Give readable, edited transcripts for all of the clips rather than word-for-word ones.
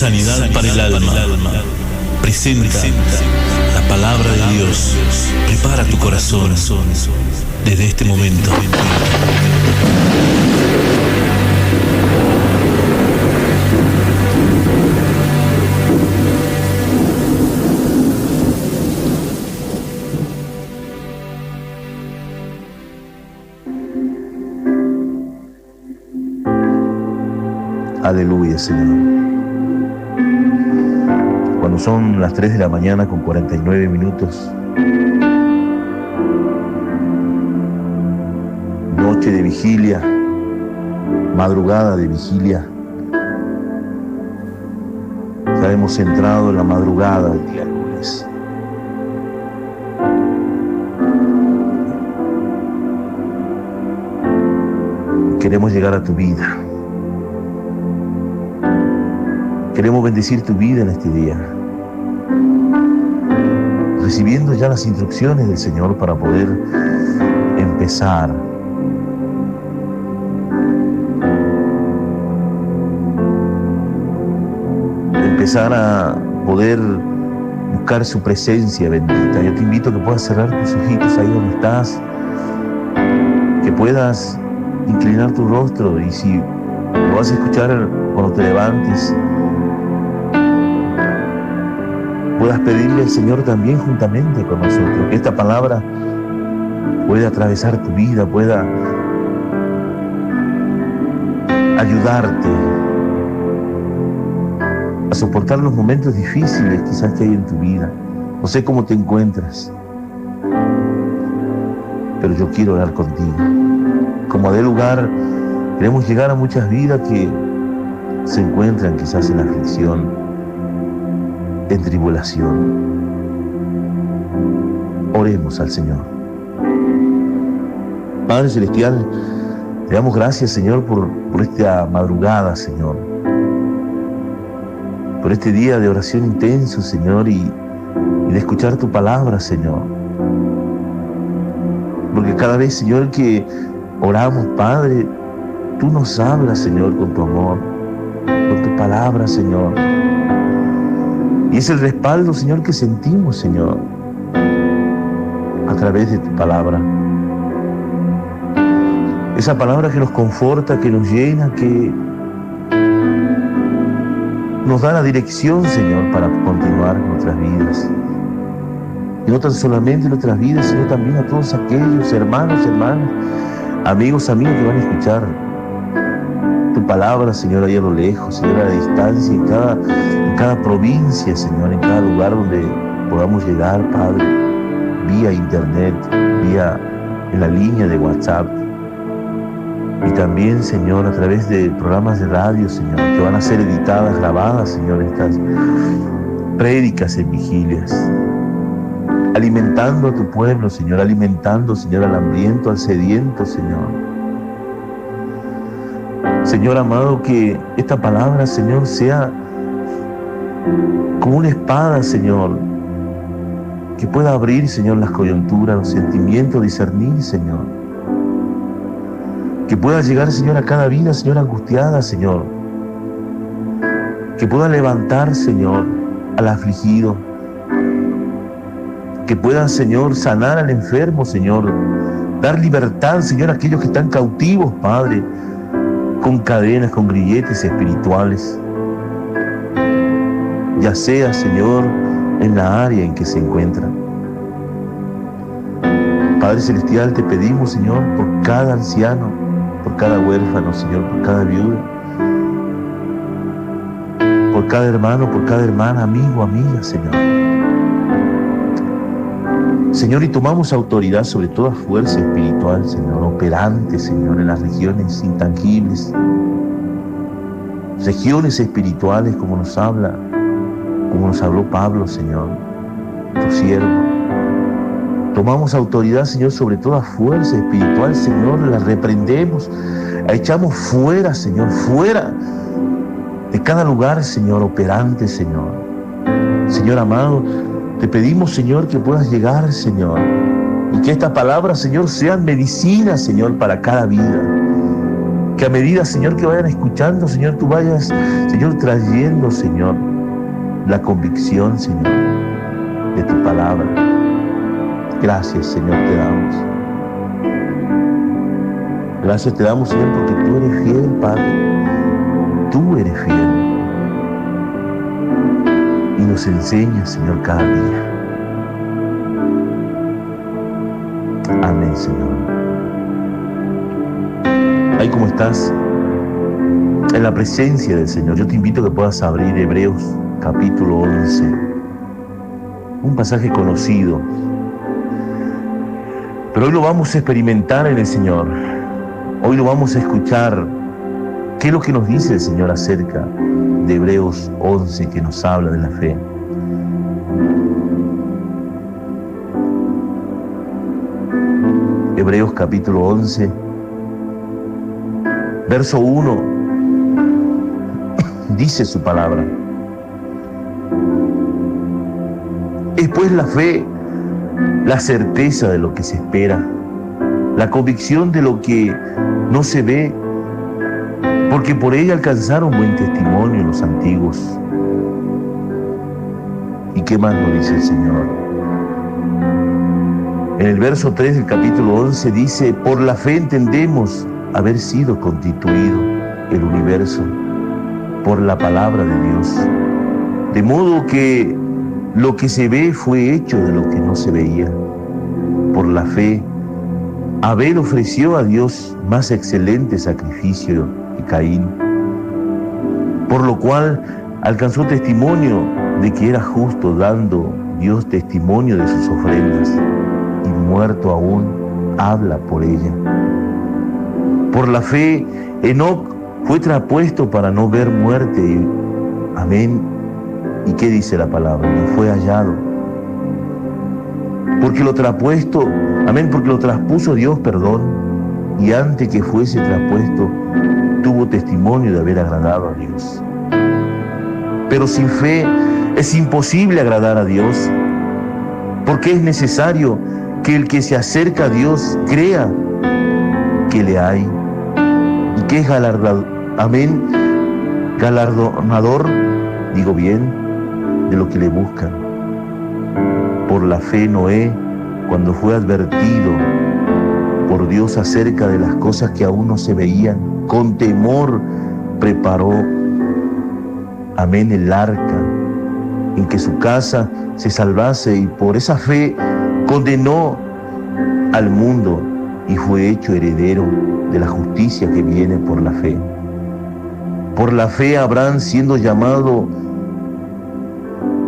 sanidad para el alma. Presenta la palabra de Dios. Prepara tu corazón desde este momento. Aleluya, Señor. Cuando son las 3 de la mañana con 49 minutos, noche de vigilia, madrugada de vigilia, ya hemos entrado en la madrugada del día lunes. Queremos llegar a tu vida. Queremos bendecir tu vida en este día, recibiendo ya las instrucciones del Señor para poder empezar a poder buscar su presencia bendita. Yo te invito a que puedas cerrar tus ojitos ahí donde estás, que puedas inclinar tu rostro, y si lo vas a escuchar cuando te levantes, puedas pedirle al Señor también juntamente con nosotros, que esta palabra pueda atravesar tu vida, pueda ayudarte a soportar los momentos difíciles quizás que hay en tu vida. No sé cómo te encuentras, pero yo quiero orar contigo. Como de lugar, queremos llegar a muchas vidas que se encuentran quizás en aflicción, en tribulación. Oremos al Señor. Padre Celestial, te damos gracias, Señor, por esta madrugada, Señor, por este día de oración intenso, Señor, y de escuchar tu palabra, Señor. Porque cada vez, Señor, que oramos, Padre, tú nos hablas, Señor, con tu amor, con tu palabra, Señor. Y es el respaldo, Señor, que sentimos, Señor, a través de tu palabra. Esa palabra que nos conforta, que nos llena, que nos da la dirección, Señor, para continuar nuestras vidas. Y no tan solamente nuestras vidas, sino también a todos aquellos hermanos, hermanas, amigos que van a escuchar tu palabra, Señor, ahí a lo lejos, Señor, a la distancia, en cada provincia, Señor, en cada lugar donde podamos llegar, Padre, vía internet, vía en la línea de WhatsApp, y también, Señor, a través de programas de radio, Señor, que van a ser editadas, grabadas, Señor, estas prédicas en vigilias, alimentando a tu pueblo, Señor, alimentando, Señor, al hambriento, al sediento, Señor. Señor amado, que esta palabra, Señor, sea como una espada, Señor, que pueda abrir, Señor, las coyunturas, los sentimientos, discernir, Señor. Que pueda llegar, Señor, a cada vida, Señor, angustiada, Señor. Que pueda levantar, Señor, al afligido. Que pueda, Señor, sanar al enfermo, Señor. Dar libertad, Señor, a aquellos que están cautivos, Padre, con cadenas, con grilletes espirituales. Ya sea, Señor, en la área en que se encuentran. Padre Celestial, te pedimos, Señor, por cada anciano, por cada huérfano, Señor, por cada viuda, por cada hermano, por cada hermana, amigo, amiga, Señor. Señor, y tomamos autoridad sobre toda fuerza espiritual, Señor, operante, Señor, en las regiones intangibles, regiones espirituales, como nos habló Pablo, Señor, tu siervo. Tomamos autoridad, Señor, sobre toda fuerza espiritual, Señor, la reprendemos, la echamos fuera, Señor, fuera de cada lugar, Señor, operante, Señor. Señor amado, te pedimos, Señor, que puedas llegar, Señor, y que estas palabras, Señor, sean medicina, Señor, para cada vida. Que que a medida, Señor, que vayan escuchando, Señor, tú vayas, Señor, trayendo, Señor, la convicción, Señor, de tu palabra. Gracias, Señor, te damos. Gracias te damos, Señor, porque tú eres fiel, Padre. Tú eres fiel. Y nos enseñas, Señor, cada día. Amén, Señor. Ahí como estás, en la presencia del Señor, yo te invito a que puedas abrir Hebreos capítulo 11. Un pasaje conocido. Pero hoy lo vamos a experimentar en el Señor. Hoy lo vamos a escuchar. ¿Qué es lo que nos dice el Señor acerca de Hebreos 11 que nos habla de la fe? Hebreos capítulo 11, verso 1, dice su palabra. Es pues la fe, la certeza de lo que se espera, la convicción de lo que no se ve, porque por ella alcanzaron buen testimonio los antiguos. ¿Y qué más nos dice el Señor? En el verso 3 del capítulo 11 dice: por la fe entendemos haber sido constituido el universo por la palabra de Dios, de modo que lo que se ve fue hecho de lo que no se veía. Por la fe, Abel ofreció a Dios más excelente sacrificio que Caín, por lo cual alcanzó testimonio de que era justo, dando Dios testimonio de sus ofrendas, y muerto aún habla por ella. Por la fe, Enoc fue traspuesto para no ver muerte. Amén. ¿Y qué dice la palabra? No fue hallado. Porque lo traspuesto, amén, porque lo traspuso Dios, perdón, y antes que fuese traspuesto, tuvo testimonio de haber agradado a Dios. Pero sin fe es imposible agradar a Dios, porque es necesario que el que se acerca a Dios crea que le hay y que es galardonador, digo bien, de lo que le buscan. Por la fe Noé, cuando fue advertido por Dios acerca de las cosas que aún no se veían, con temor preparó, amén, el arca en que su casa se salvase, y por esa fe condenó al mundo y fue hecho heredero de la justicia que viene por la fe. Por la fe Abraham, siendo llamado,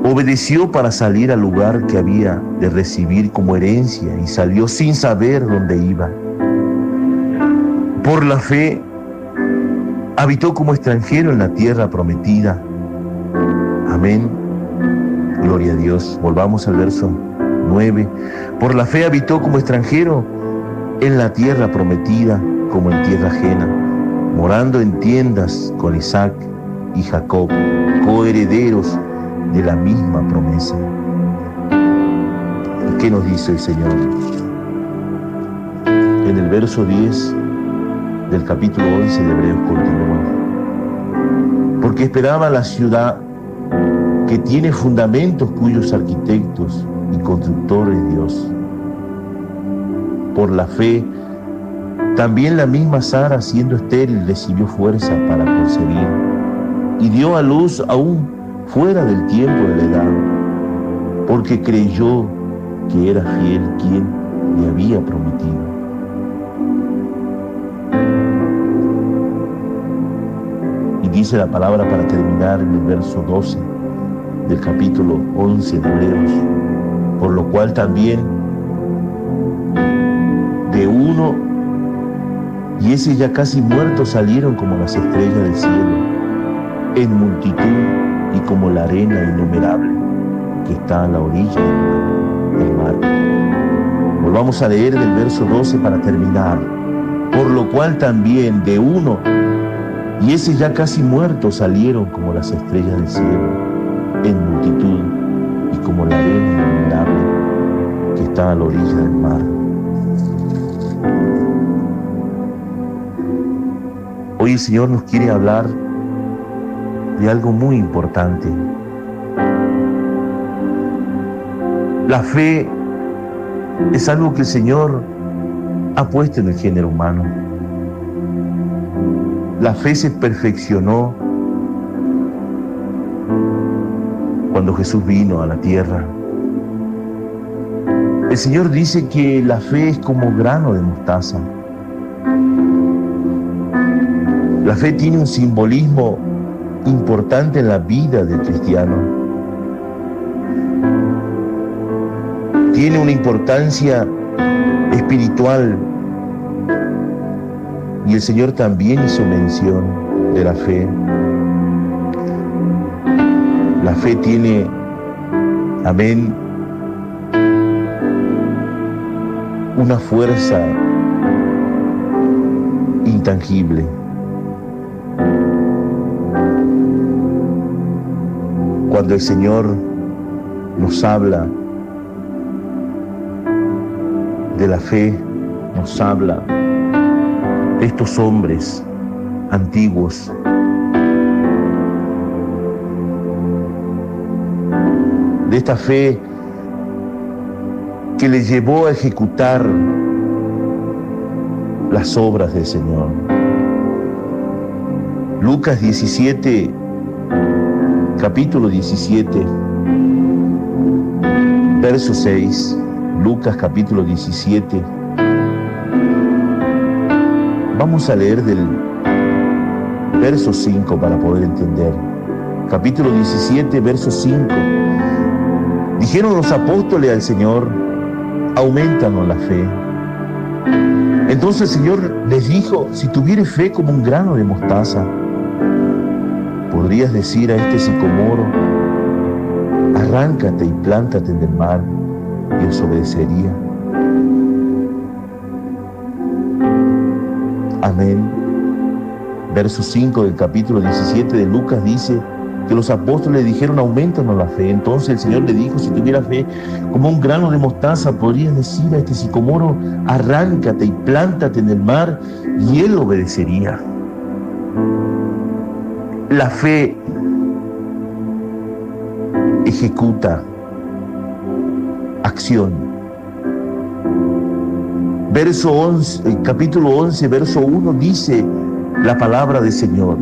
obedeció para salir al lugar que había de recibir como herencia, y salió sin saber dónde iba. Por la fe habitó como extranjero en la tierra prometida. Amén. Gloria a Dios. Volvamos al verso 9. Por la fe habitó como extranjero en la tierra prometida, como en tierra ajena, morando en tiendas con Isaac y Jacob, coherederos de la misma promesa. ¿Y qué nos dice el Señor? En el verso 10 del capítulo 11 de Hebreos continúa: porque esperaba la ciudad que tiene fundamentos, cuyos arquitectos y constructores Dios. Por la fe, también la misma Sara, siendo estéril, recibió fuerza para concebir, y dio a luz aún fuera del tiempo de la edad, porque creyó que era fiel quien le había prometido. Y dice la palabra para terminar en el verso 12 del capítulo 11 de Hebreos: por lo cual también de uno, y ese ya casi muerto, salieron como las estrellas del cielo, en multitud, y como la arena innumerable que está a la orilla del mar. Volvamos a leer del verso 12 para terminar. Por lo cual también de uno, y ese ya casi muerto, salieron como las estrellas del cielo, en multitud, y como la arena innumerable que está a la orilla del mar. Hoy el Señor nos quiere hablar de algo muy importante. La fe es algo que el Señor ha puesto en el género humano. La fe se perfeccionó cuando Jesús vino a la tierra. El Señor dice que la fe es como grano de mostaza. La fe tiene un simbolismo importante en la vida del cristiano. Tiene una importancia espiritual. Y el Señor también hizo mención de la fe. La fe tiene, amén, una fuerza intangible. Cuando el Señor nos habla de la fe, nos habla de estos hombres antiguos, de esta fe que les llevó a ejecutar las obras del Señor. Lucas 17, capítulo 17, verso 6. Lucas capítulo 17. Vamos a leer del verso 5 para poder entender. Capítulo 17, verso 5. Dijeron los apóstoles al Señor: aumentanos la fe. Entonces el Señor les dijo: si tuvieres fe como un grano de mostaza, podrías decir a este sicomoro: arráncate y plántate en el mar, y os obedecería. Amén. Verso 5 del capítulo 17 de Lucas dice que los apóstoles le dijeron: aumentanos la fe. Entonces el Señor le dijo: si tuviera fe como un grano de mostaza, podrías decir a este sicomoro: arráncate y plántate en el mar, y él obedecería. La fe ejecuta acción. Verso 11, capítulo 11, verso 1 dice la palabra del Señor: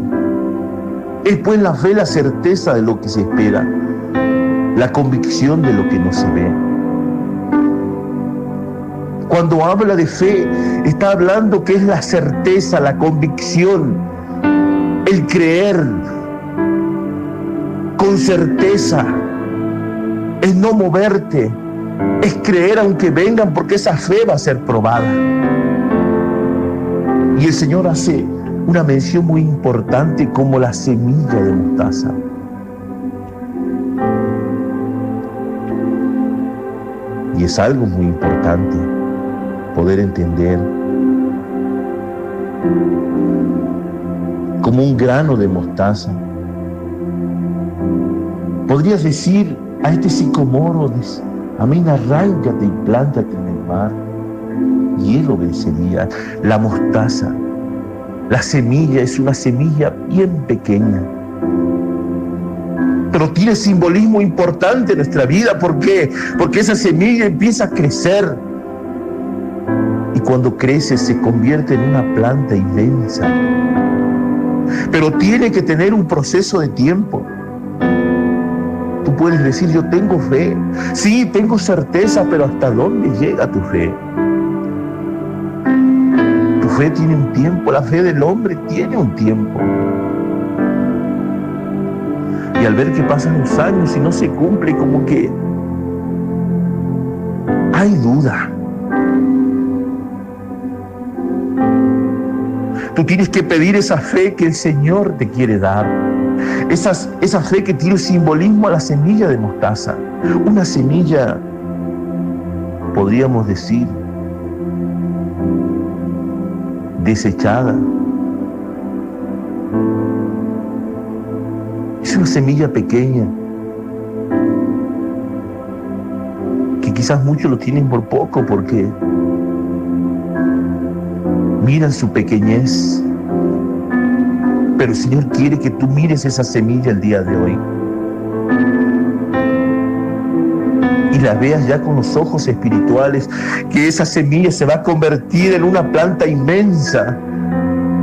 es pues la fe la certeza de lo que se espera, la convicción de lo que no se ve. Cuando habla de fe, está hablando que es la certeza, la convicción, el creer con certeza, es no moverte, es creer aunque vengan, porque esa fe va a ser probada. Y el Señor hace una mención muy importante como la semilla de mostaza. Y es algo muy importante poder entender como un grano de mostaza. Podrías decir a este sicomoro: amén, arráncate y plántate en el mar, y él obedecería. La mostaza, la semilla, es una semilla bien pequeña, pero tiene simbolismo importante en nuestra vida. ¿Por qué? Porque esa semilla empieza a crecer, y cuando crece se convierte en una planta inmensa. Pero tiene que tener un proceso de tiempo. Tú puedes decir: yo tengo fe, sí, tengo certeza, pero ¿hasta dónde llega tu fe? Tu fe tiene un tiempo, la fe del hombre tiene un tiempo. Y al ver que pasan los años y no se cumple, como que hay duda. Tú tienes que pedir esa fe que el Señor te quiere dar. Esa fe que tiene simbolismo a la semilla de mostaza. Una semilla, podríamos decir, desechada. Es una semilla pequeña, que quizás muchos lo tienen por poco, porque miran su pequeñez, Pero el Señor quiere que tú mires esa semilla el día de hoy y la veas ya con los ojos espirituales, que esa semilla se va a convertir en una planta inmensa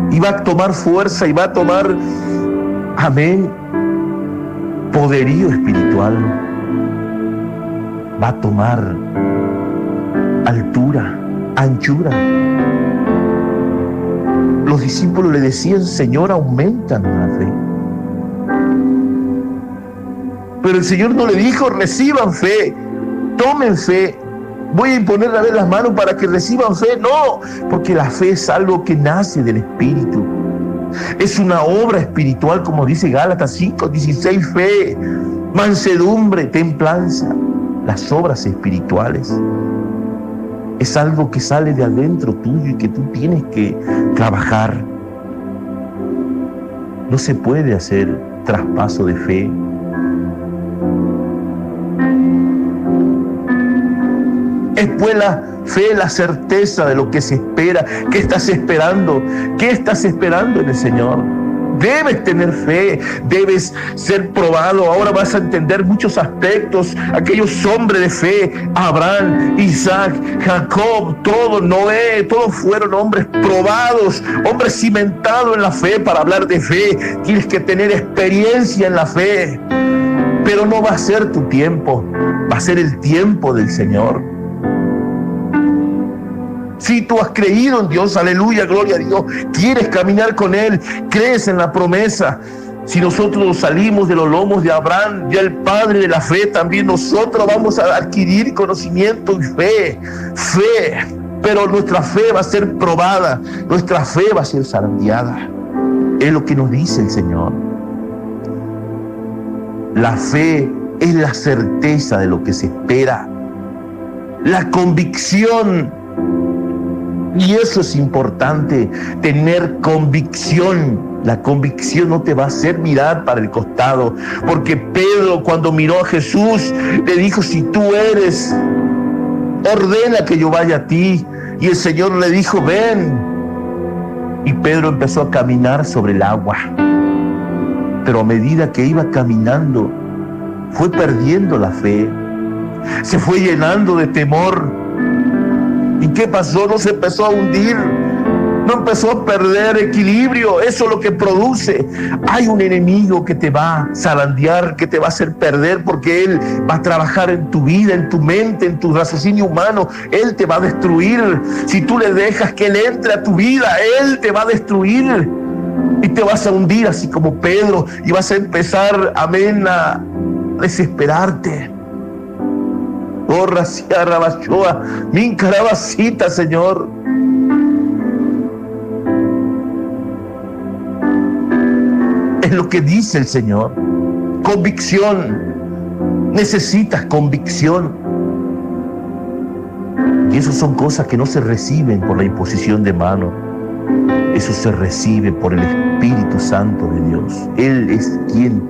y va a tomar fuerza y va a tomar, amén, poderío espiritual, va a tomar altura, anchura. Los discípulos le decían: Señor, aumentanos la fe. Pero el Señor no le dijo: reciban fe, tomen fe, voy a imponer a ver las manos para que reciban fe. No, porque la fe es algo que nace del Espíritu. Es una obra espiritual, como dice Gálatas 5:16, fe, mansedumbre, templanza. Las obras espirituales es algo que sale de adentro tuyo y que tú tienes que trabajar. No se puede hacer traspaso de fe. Es pues la fe, la certeza de lo que se espera. ¿Qué estás esperando? ¿Qué estás esperando en el Señor? Debes tener fe, debes ser probado. Ahora vas a entender muchos aspectos. Aquellos hombres de fe, Abraham, Isaac, Jacob, todos, Noé, todos fueron hombres probados, hombres cimentados en la fe. Para hablar de fe tienes que tener experiencia en la fe. Pero no va a ser tu tiempo, va a ser el tiempo del Señor. Si tú has creído en Dios, aleluya, gloria a Dios, quieres caminar con Él, crees en la promesa. Si nosotros salimos de los lomos de Abraham, ya el padre de la fe, también nosotros vamos a adquirir conocimiento y fe. Pero nuestra fe va a ser probada, nuestra fe va a ser zarandeada. Es lo que nos dice el Señor. La fe es la certeza de lo que se espera, la convicción. Y eso es importante, tener convicción. La convicción no te va a hacer mirar para el costado, porque Pedro, cuando miró a Jesús, le dijo: si tú eres, ordena que yo vaya a ti. Y el Señor le dijo: ven. Y Pedro empezó a caminar sobre el agua, pero a medida que iba caminando fue perdiendo la fe, se fue llenando de temor. ¿Y qué pasó? No se empezó a hundir, no empezó a perder equilibrio. Eso es lo que produce. Hay un enemigo que te va a zarandear, que te va a hacer perder, porque él va a trabajar en tu vida, en tu mente, en tu raciocinio humano. Él te va a destruir. Si tú le dejas que él entre a tu vida, él te va a destruir y te vas a hundir así como Pedro, y vas a empezar, amén, a desesperarte. Oh, Racia Rabachoa, min carabacita, Señor. Es lo que dice el Señor. Convicción. Necesitas convicción. Y eso son cosas que no se reciben por la imposición de mano. Eso se recibe por el Espíritu Santo de Dios. Él es quien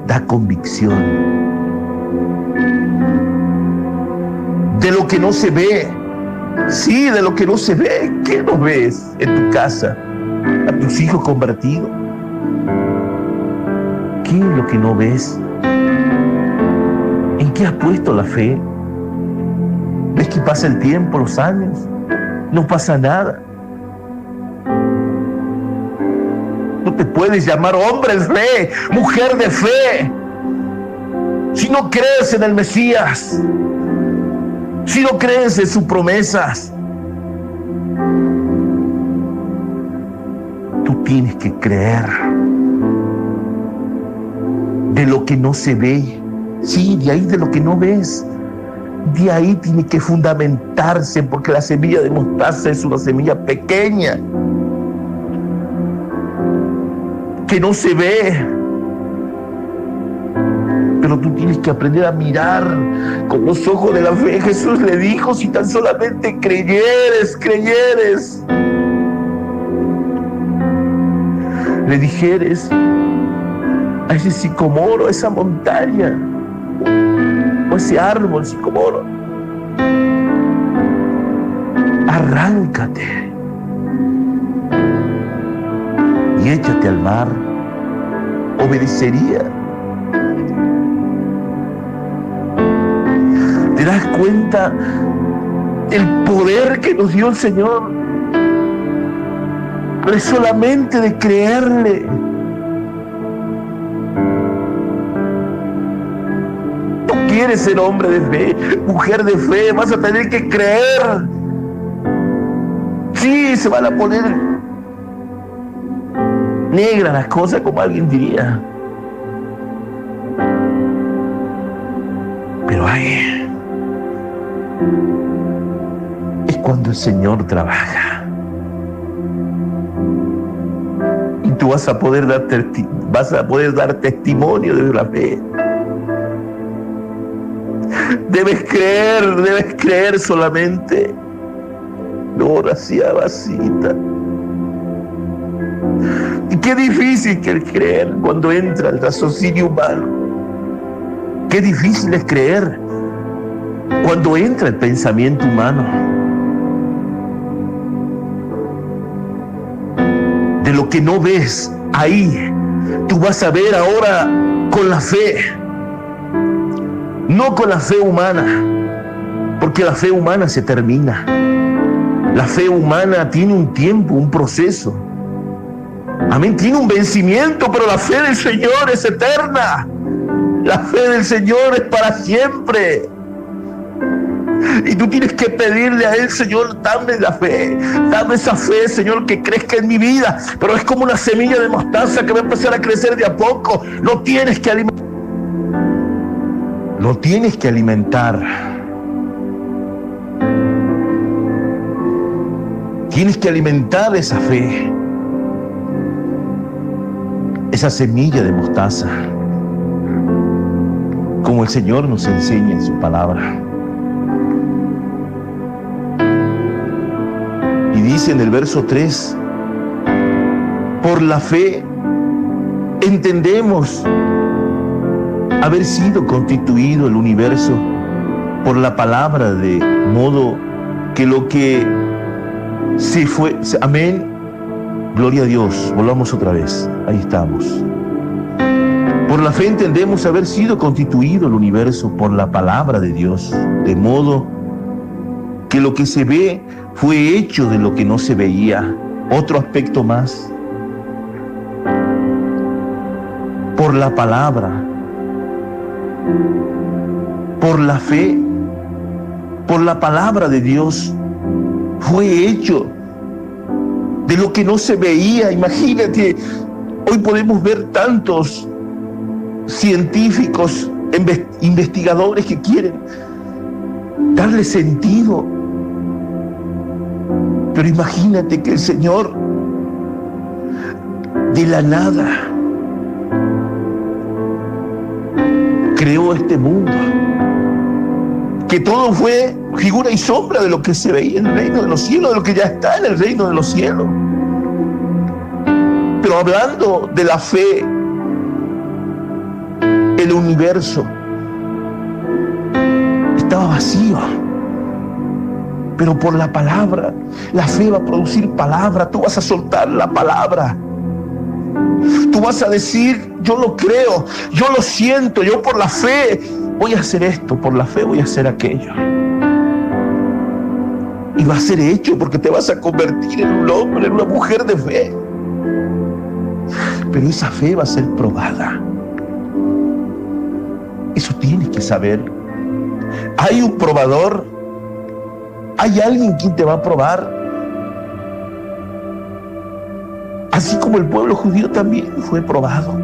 da convicción. De lo que no se ve. Sí, de lo que no se ve. ¿Qué no ves en tu casa? ¿A tus hijos convertidos? ¿Qué es lo que no ves? ¿En qué has puesto la fe? ¿Ves que pasa el tiempo, los años? No pasa nada. No te puedes llamar hombre de fe, mujer de fe, si no crees en el Mesías, si no crees en sus promesas. Tú tienes que creer de lo que no se ve. Sí, de ahí de lo que no ves. De ahí tiene que fundamentarse, porque la semilla de mostaza es una semilla pequeña que no se ve. Pero tú tienes que aprender a mirar con los ojos de la fe. Jesús le dijo: si tan solamente creyeres, le dijeres a ese sicomoro, a esa montaña, o ese árbol sicomoro: arráncate y échate al mar. obedecería. ¿Te das cuenta el poder que nos dio el Señor? No es solamente de creerle. Tú quieres ser hombre de fe, mujer de fe, vas a tener que creer. Sí, se van a poner negras las cosas, como alguien diría. Pero ahí es cuando el Señor trabaja. Y tú vas a poder dar testimonio de la fe. Debes creer solamente. No, racia vasita. Y qué difícil que es creer cuando entra el raciocinio humano. Qué difícil es creer cuando entra el pensamiento humano. De lo que no ves ahí, tú vas a ver ahora con la fe. No con la fe humana, porque la fe humana se termina. La fe humana tiene un tiempo, un proceso. Amén, tiene un vencimiento, pero la fe del Señor es eterna. La fe del Señor es para siempre. Y tú tienes que pedirle a Él: Señor, dame la fe, dame esa fe, Señor, que crezca en mi vida. Pero es como una semilla de mostaza que va a empezar a crecer de a poco. Lo tienes que alimentar. Lo tienes que alimentar. Tienes que alimentar esa fe, esa semilla de mostaza, como el Señor nos enseña en su palabra. Y dice en el verso 3, por la fe entendemos haber sido constituido el universo por la palabra, de modo que lo que se fue, amén, gloria a Dios, volvamos otra vez, ahí estamos. Por la fe entendemos haber sido constituido el universo por la palabra de Dios, de modo que lo que se ve fue hecho de lo que no se veía. Otro aspecto más. Por la palabra, por la fe, por la palabra de Dios, fue hecho de lo que no se veía. Imagínate, hoy podemos ver tantos científicos, investigadores que quieren darle sentido. Pero imagínate que el Señor, de la nada, creó este mundo, que todo fue figura y sombra de lo que se veía en el reino de los cielos, de lo que ya está en el reino de los cielos. Pero hablando de la fe, el universo estaba vacío, pero por la palabra, la fe va a producir palabra. Tú vas a soltar la palabra. Tú vas a decir: yo lo creo, yo lo siento, yo por la fe voy a hacer esto, por la fe voy a hacer aquello. Y va a ser hecho, porque te vas a convertir en un hombre, en una mujer de fe. Pero esa fe va a ser probada. Eso tienes que saber. Hay un probador. Hay alguien quien te va a probar. Así como el pueblo judío también fue probado.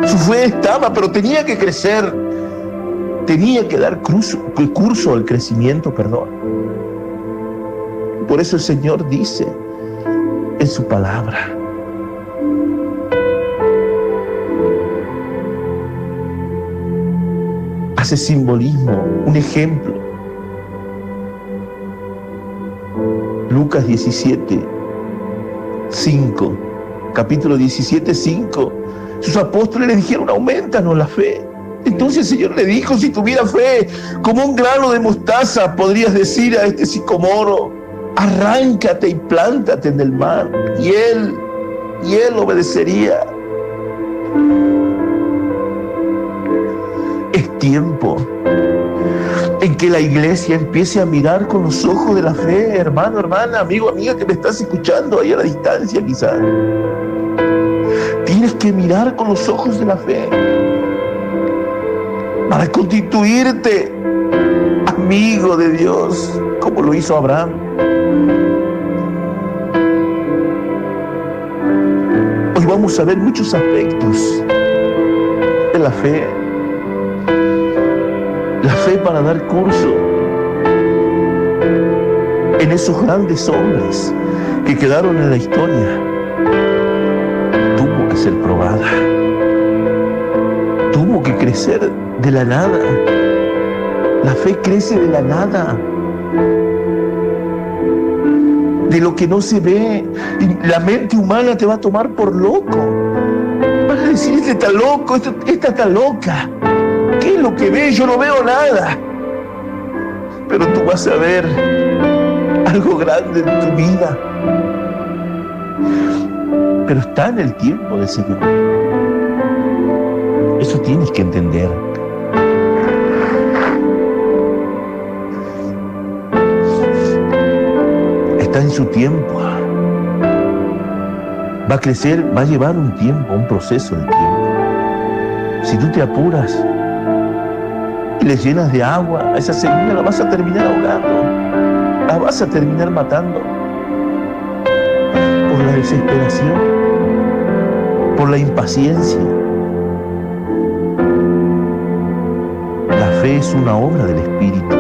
Su fe estaba, pero tenía que crecer. Tenía que dar curso al crecimiento, perdón. Por eso el Señor dice en su palabra: hace simbolismo, un ejemplo. Lucas 17:5, capítulo 17:5. Sus apóstoles le dijeron: aumentanos la fe. Entonces el Señor le dijo: si tuviera fe como un grano de mostaza, podrías decir a este sicomoro: arráncate y plántate en el mar, y él obedecería. Es tiempo en que la iglesia empiece a mirar con los ojos de la fe, hermano, hermana, amigo, amiga, que me estás escuchando ahí a la distancia quizás. Tienes que mirar con los ojos de la fe para constituirte amigo de Dios, como lo hizo Abraham. Hoy vamos a ver muchos aspectos de la fe. La fe para dar curso en esos grandes hombres que quedaron en la historia tuvo que ser probada, tuvo que crecer de la nada. La fe crece de la nada, de lo que no se ve. Y la mente humana te va a tomar por loco. Vas a decir, este está loco, esta está loca. ¿Qué es lo que ve? Yo no veo nada. Pero tú vas a ver algo grande en tu vida. Pero está en el tiempo del Señor. Eso tienes que entender. Está en su tiempo. Va a crecer, va a llevar un tiempo, un proceso de tiempo. Si tú te apuras y le llenas de agua a esa semilla, la vas a terminar ahogando, la vas a terminar matando por la desesperación, por la impaciencia. La fe es una obra del Espíritu,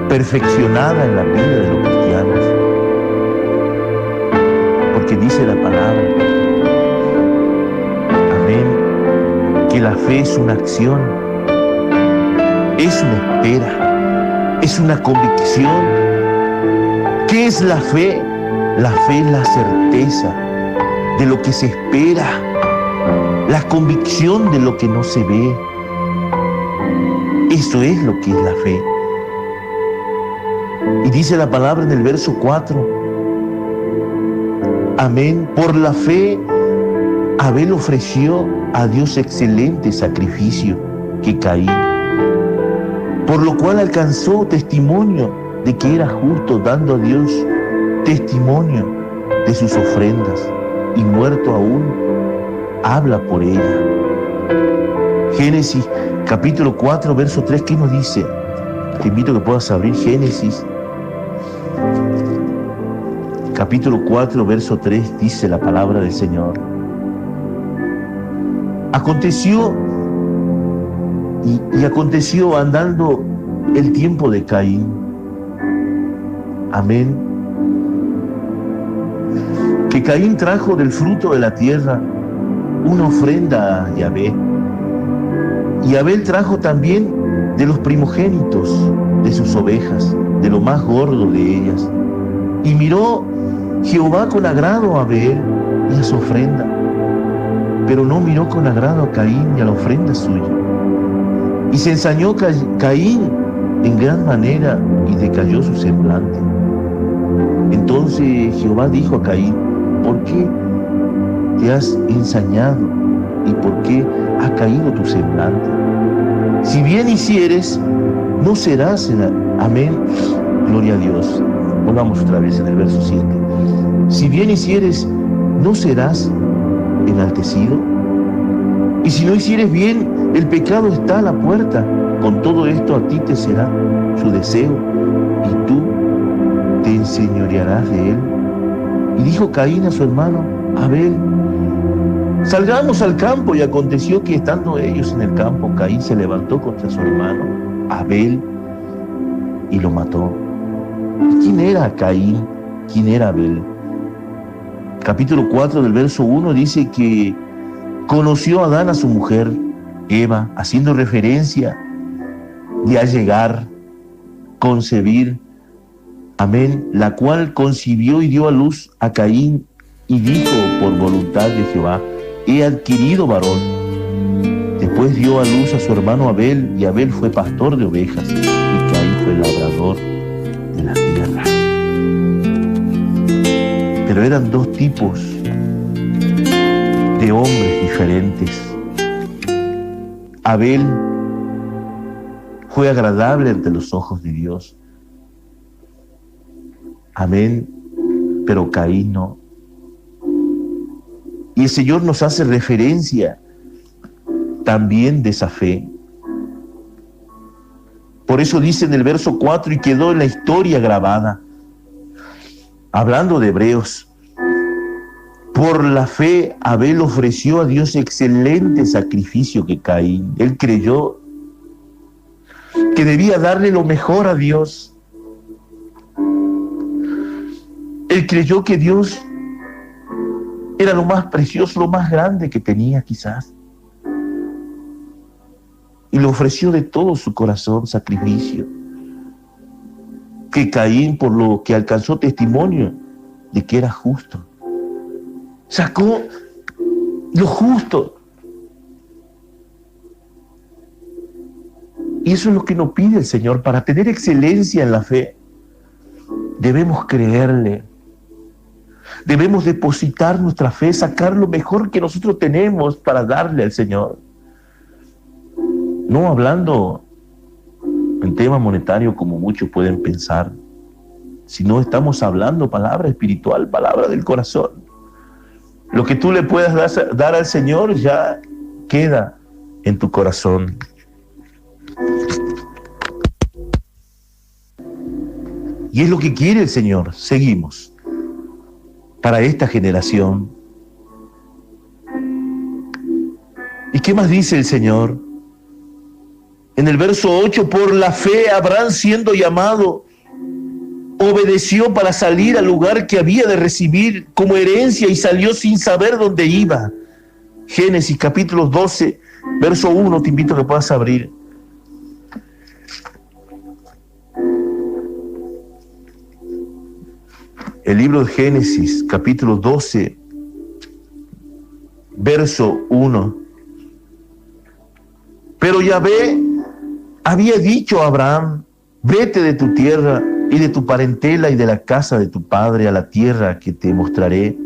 perfeccionada en la vida de los cristianos, porque dice la palabra, amén, que la fe es una acción, es una espera, es una convicción. ¿Qué es la fe? La fe es la certeza de lo que se espera, la convicción de lo que no se ve. Eso es lo que es la fe. Y dice la palabra en el verso 4, amén, por la fe Abel ofreció a Dios excelente sacrificio que Caín, por lo cual alcanzó testimonio de que era justo, dando a Dios testimonio de sus ofrendas, y muerto aún, habla por ella. Génesis capítulo 4, verso 3, ¿qué nos dice? Te invito a que puedas abrir Génesis capítulo 4, verso 3, dice la palabra del Señor. Aconteció y aconteció andando el tiempo de Caín, amén, que Caín trajo del fruto de la tierra una ofrenda a Yahvé, y Abel trajo también de los primogénitos de sus ovejas, de lo más gordo de ellas. Y miró Jehová con agrado a Abel y a su ofrenda, pero no miró con agrado a Caín y a la ofrenda suya. Y se ensañó Caín en gran manera y decayó su semblante. Entonces Jehová dijo a Caín, ¿por qué te has ensañado y por qué ha caído tu semblante? Si bien hicieres, no serás amén, gloria a Dios. Volvamos otra vez en el verso 7. Si bien hicieres, no serás enaltecido. Y si no hicieres bien, el pecado está a la puerta. Con todo esto a ti te será su deseo, y tú te enseñorearás de él. Y dijo Caín a su hermano Abel, salgamos al campo. Y aconteció que estando ellos en el campo, Caín se levantó contra su hermano Abel y lo mató. ¿Quién era Caín? ¿Quién era Abel? Capítulo 4 del verso 1 dice que conoció a Adán a su mujer Eva, haciendo referencia de allegar, concebir, amén, la cual concibió y dio a luz a Caín, y dijo por voluntad de Jehová, he adquirido varón. Después dio a luz a su hermano Abel, y Abel fue pastor de ovejas, y Caín fue labrador de la tierra. Pero eran dos tipos de hombres diferentes. Abel fue agradable ante los ojos de Dios. Amén, pero Caín no. Y el Señor nos hace referencia también de esa fe. Por eso dice en el verso 4, y quedó en la historia grabada, hablando de Hebreos, por la fe Abel ofreció a Dios excelente sacrificio que Caín. Él creyó que debía darle lo mejor a Dios. Él creyó que Dios era lo más precioso, lo más grande que tenía quizás. Y le ofreció de todo su corazón sacrificio. Que Caín, por lo que alcanzó testimonio de que era justo, sacó lo justo. Y eso es lo que nos pide el Señor. Para tener excelencia en la fe, debemos creerle. Debemos depositar nuestra fe, sacar lo mejor que nosotros tenemos para darle al Señor. No hablando en tema monetario como muchos pueden pensar, sino estamos hablando palabra espiritual, palabra del corazón. Lo que tú le puedas dar al Señor ya queda en tu corazón. Y es lo que quiere el Señor. Seguimos. Para esta generación. ¿Y qué más dice el Señor? En el verso 8, por la fe Abraham, siendo llamado, obedeció para salir al lugar que había de recibir como herencia y salió sin saber dónde iba. Génesis capítulo 12, verso 1, te invito a que puedas abrir. El libro de Génesis, capítulo 12, verso 1. Pero Yahvé había dicho a Abraham, vete de tu tierra y de tu parentela y de la casa de tu padre a la tierra que te mostraré.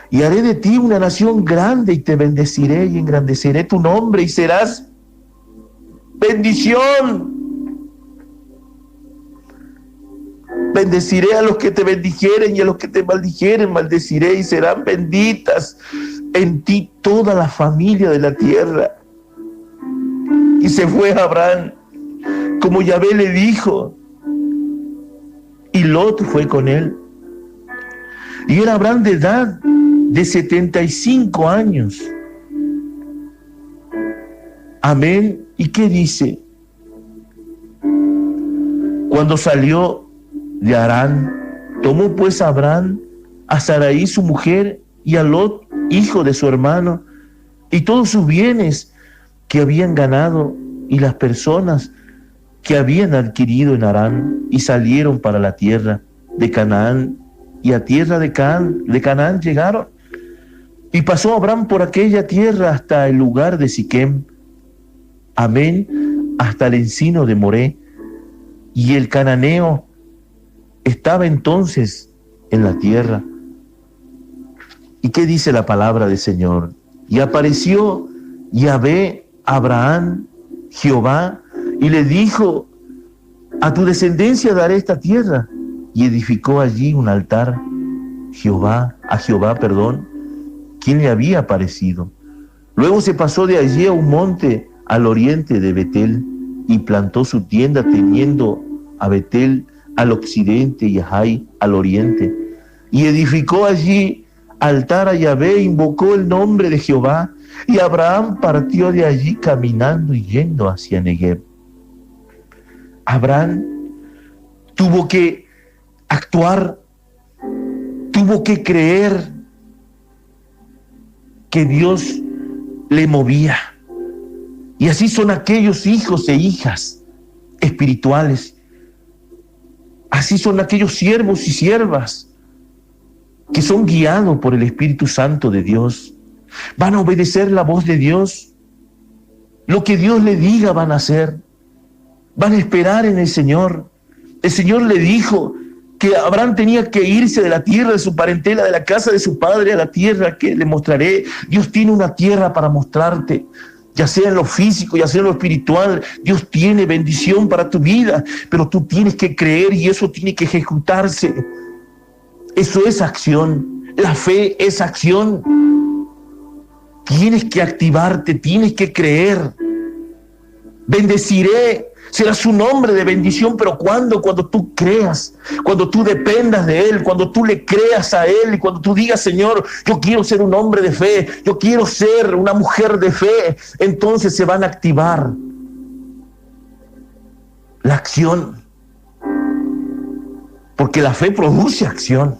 Y haré de ti una nación grande y te bendeciré y engrandeceré tu nombre y serás bendición. Bendeciré a los que te bendijeren y a los que te maldijeren maldeciré y serán benditas en ti toda la familia de la tierra. Y se fue Abraham como Yahvé le dijo, y Lot fue con él. Y era Abraham de edad de 75 años. Amén. ¿Y qué dice? Cuando salió de Harán, tomó pues a Abraham a Sarai su mujer y a Lot, hijo de su hermano, y todos sus bienes que habían ganado y las personas que habían adquirido en Harán, y salieron para la tierra de Canaán, y a tierra de Canaán llegaron. Y pasó Abraham por aquella tierra hasta el lugar de Siquem, amén, hasta el encino de Moré, y el cananeo estaba entonces en la tierra. ¿Y qué dice la palabra del Señor? Y apareció Yahvé a Abraham, Jehová, y le dijo, a tu descendencia daré esta tierra. Y edificó allí un altar a Jehová, quien le había aparecido. Luego se pasó de allí a un monte al oriente de Betel y plantó su tienda teniendo a Betel al occidente y a Jai al oriente. Y edificó allí altar a Yahvé e invocó el nombre de Jehová. Y Abraham partió de allí caminando y yendo hacia Negev. Abraham tuvo que actuar, tuvo que creer que Dios le movía. Y así son aquellos hijos e hijas espirituales. Así son aquellos siervos y siervas que son guiados por el Espíritu Santo de Dios. Van a obedecer la voz de Dios. Lo que Dios le diga van a hacer. Van a esperar en el Señor. El Señor le dijo que Abraham tenía que irse de la tierra de su parentela, de la casa de su padre, a la tierra que le mostraré. Dios tiene una tierra para mostrarte, ya sea en lo físico, ya sea en lo espiritual. Dios tiene bendición para tu vida, pero tú tienes que creer y eso tiene que ejecutarse. Eso es acción. La fe es acción. Tienes que activarte, tienes que creer. Bendeciré, será su nombre de bendición, pero ¿cuándo? Cuando tú creas, cuando tú dependas de Él, cuando tú le creas a Él y cuando tú digas, Señor, yo quiero ser un hombre de fe, yo quiero ser una mujer de fe, entonces se van a activar la acción. Porque la fe produce acción.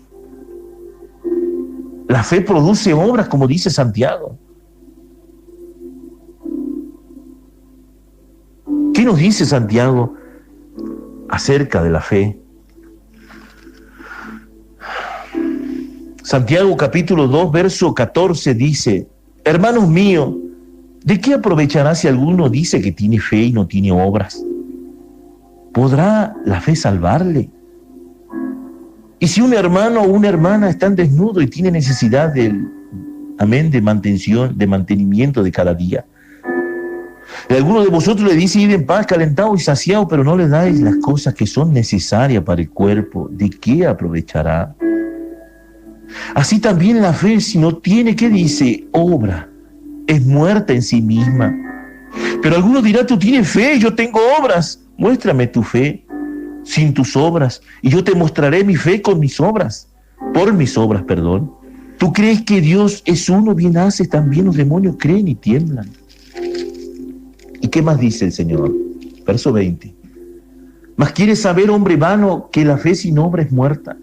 La fe produce obras, como dice Santiago. ¿Qué nos dice Santiago acerca de la fe? Santiago capítulo 2, verso 14 dice: hermanos míos, ¿de qué aprovechará si alguno dice que tiene fe y no tiene obras? ¿Podrá la fe salvarle? Y si un hermano o una hermana están desnudos y tienen necesidad de mantenimiento de cada día, y alguno de vosotros le dice: id en paz, calentado y saciado, pero no le dais las cosas que son necesarias para el cuerpo, ¿de qué aprovechará? Así también la fe, si no tiene, ¿qué dice? Obra, es muerta en sí misma. Pero alguno dirá: tú tienes fe, yo tengo obras. Muéstrame tu fe sin tus obras, y yo te mostraré mi fe con mis obras, por mis obras, perdón. ¿Tú crees que Dios es uno? Bien haces, también los demonios creen y tiemblan. ¿Y qué más dice el Señor? Verso 20. Mas quieres saber, hombre vano, que la fe sin obra es muerta.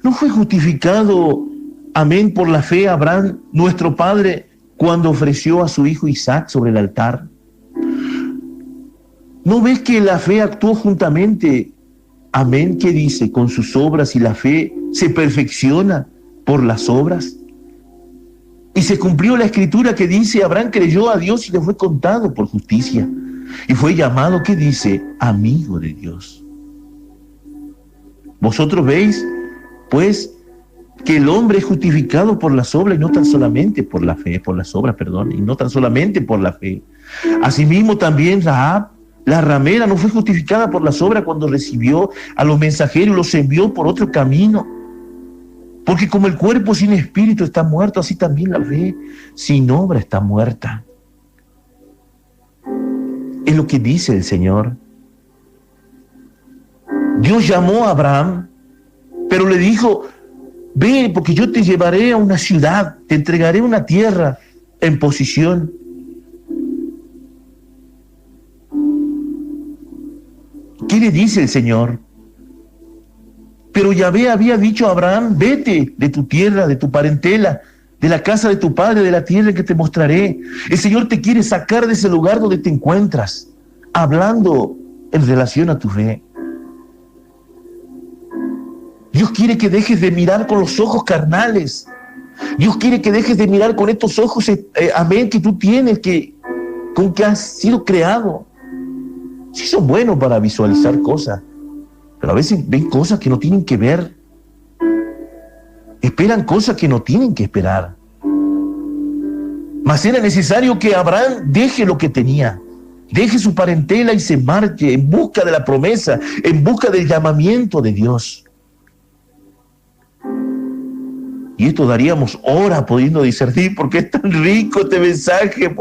¿No fue justificado, amén, por la fe Abraham, nuestro padre, cuando ofreció a su hijo Isaac sobre el altar? ¿No ves que la fe actuó juntamente, amén, qué dice, con sus obras, y la fe se perfecciona por las obras? Y se cumplió la escritura que dice: Abraham creyó a Dios y le fue contado por justicia. Y fue llamado, ¿qué dice? Amigo de Dios. Vosotros veis, pues, que el hombre es justificado por las obras y no tan solamente por la fe, por las obras, perdón, y no tan solamente por la fe. Asimismo también Rahab, la ramera, no fue justificada por las obras cuando recibió a los mensajeros y los envió por otro camino. Porque como el cuerpo sin espíritu está muerto, así también la fe sin obra está muerta. Es lo que dice el Señor. Dios llamó a Abraham, pero le dijo: ve, porque yo te llevaré a una ciudad, te entregaré una tierra en posesión. ¿Qué le dice el Señor? Pero Yahvé había dicho a Abraham: vete de tu tierra, de tu parentela, de la casa de tu padre, de la tierra que te mostraré. El Señor te quiere sacar de ese lugar donde te encuentras, hablando en relación a tu fe. Dios quiere que dejes de mirar con los ojos carnales. Dios quiere que dejes de mirar con estos ojos, amén, que tú tienes, con que has sido creado. Sí son buenos para visualizar cosas, pero a veces ven cosas que no tienen que ver. Esperan cosas que no tienen que esperar. Mas era necesario que Abraham deje lo que tenía, deje su parentela y se marche en busca de la promesa, en busca del llamamiento de Dios. Y esto daríamos horas pudiendo discernir, porque es tan rico este mensaje.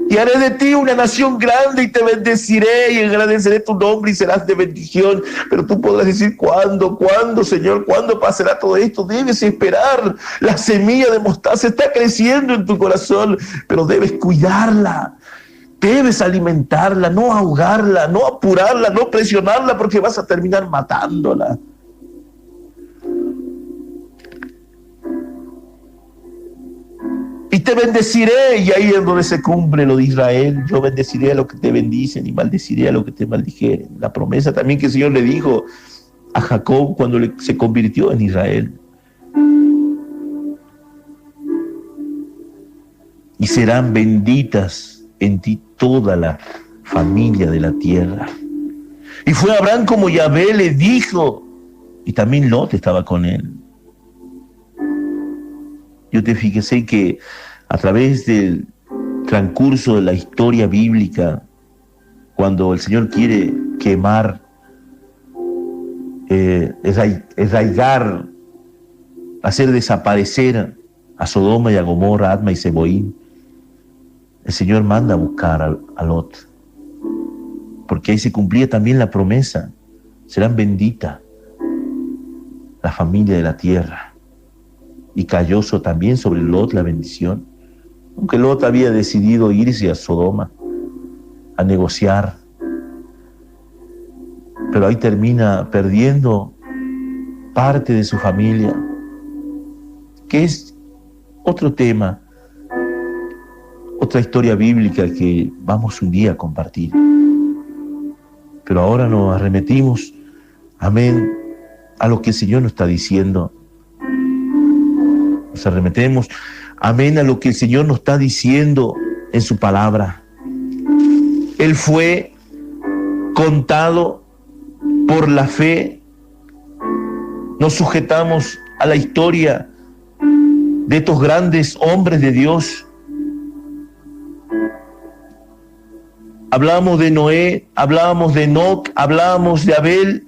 Y haré de ti una nación grande y te bendeciré y engrandeceré tu nombre y serás de bendición. Pero tú podrás decir: ¿cuándo, Señor? ¿Cuándo pasará todo esto? Debes esperar. La semilla de mostaza está creciendo en tu corazón, pero debes cuidarla. Debes alimentarla, no ahogarla, no apurarla, no presionarla, porque vas a terminar matándola. Y te bendeciré, y ahí es donde se cumple lo de Israel: yo bendeciré a los que te bendicen y maldeciré a los que te maldijeren. La promesa también que el Señor le dijo a Jacob cuando se convirtió en Israel. Y serán benditas en ti toda la familia de la tierra. Y fue Abraham como Yahvé le dijo, y también Lot estaba con él. Yo te fíjese que a través del transcurso de la historia bíblica, cuando el Señor quiere quemar, desarraigar, hacer desaparecer a Sodoma y a Gomorra, Adma y Zeboim, el Señor manda a buscar a Lot, porque ahí se cumplía también la promesa: serán benditas la familia de la tierra. Y cayó también sobre Lot la bendición, aunque Lot había decidido irse a Sodoma a negociar, pero ahí termina perdiendo parte de su familia, que es otro tema, otra historia bíblica que vamos un día a compartir. Pero ahora nos arremetimos, amén, a lo que el Señor nos está diciendo. Nos arremetemos, amén, a lo que el Señor nos está diciendo en su palabra. Él fue contado por la fe. Nos sujetamos a la historia de estos grandes hombres de Dios. Hablábamos de Noé, hablábamos de Enoc, hablábamos de Abel,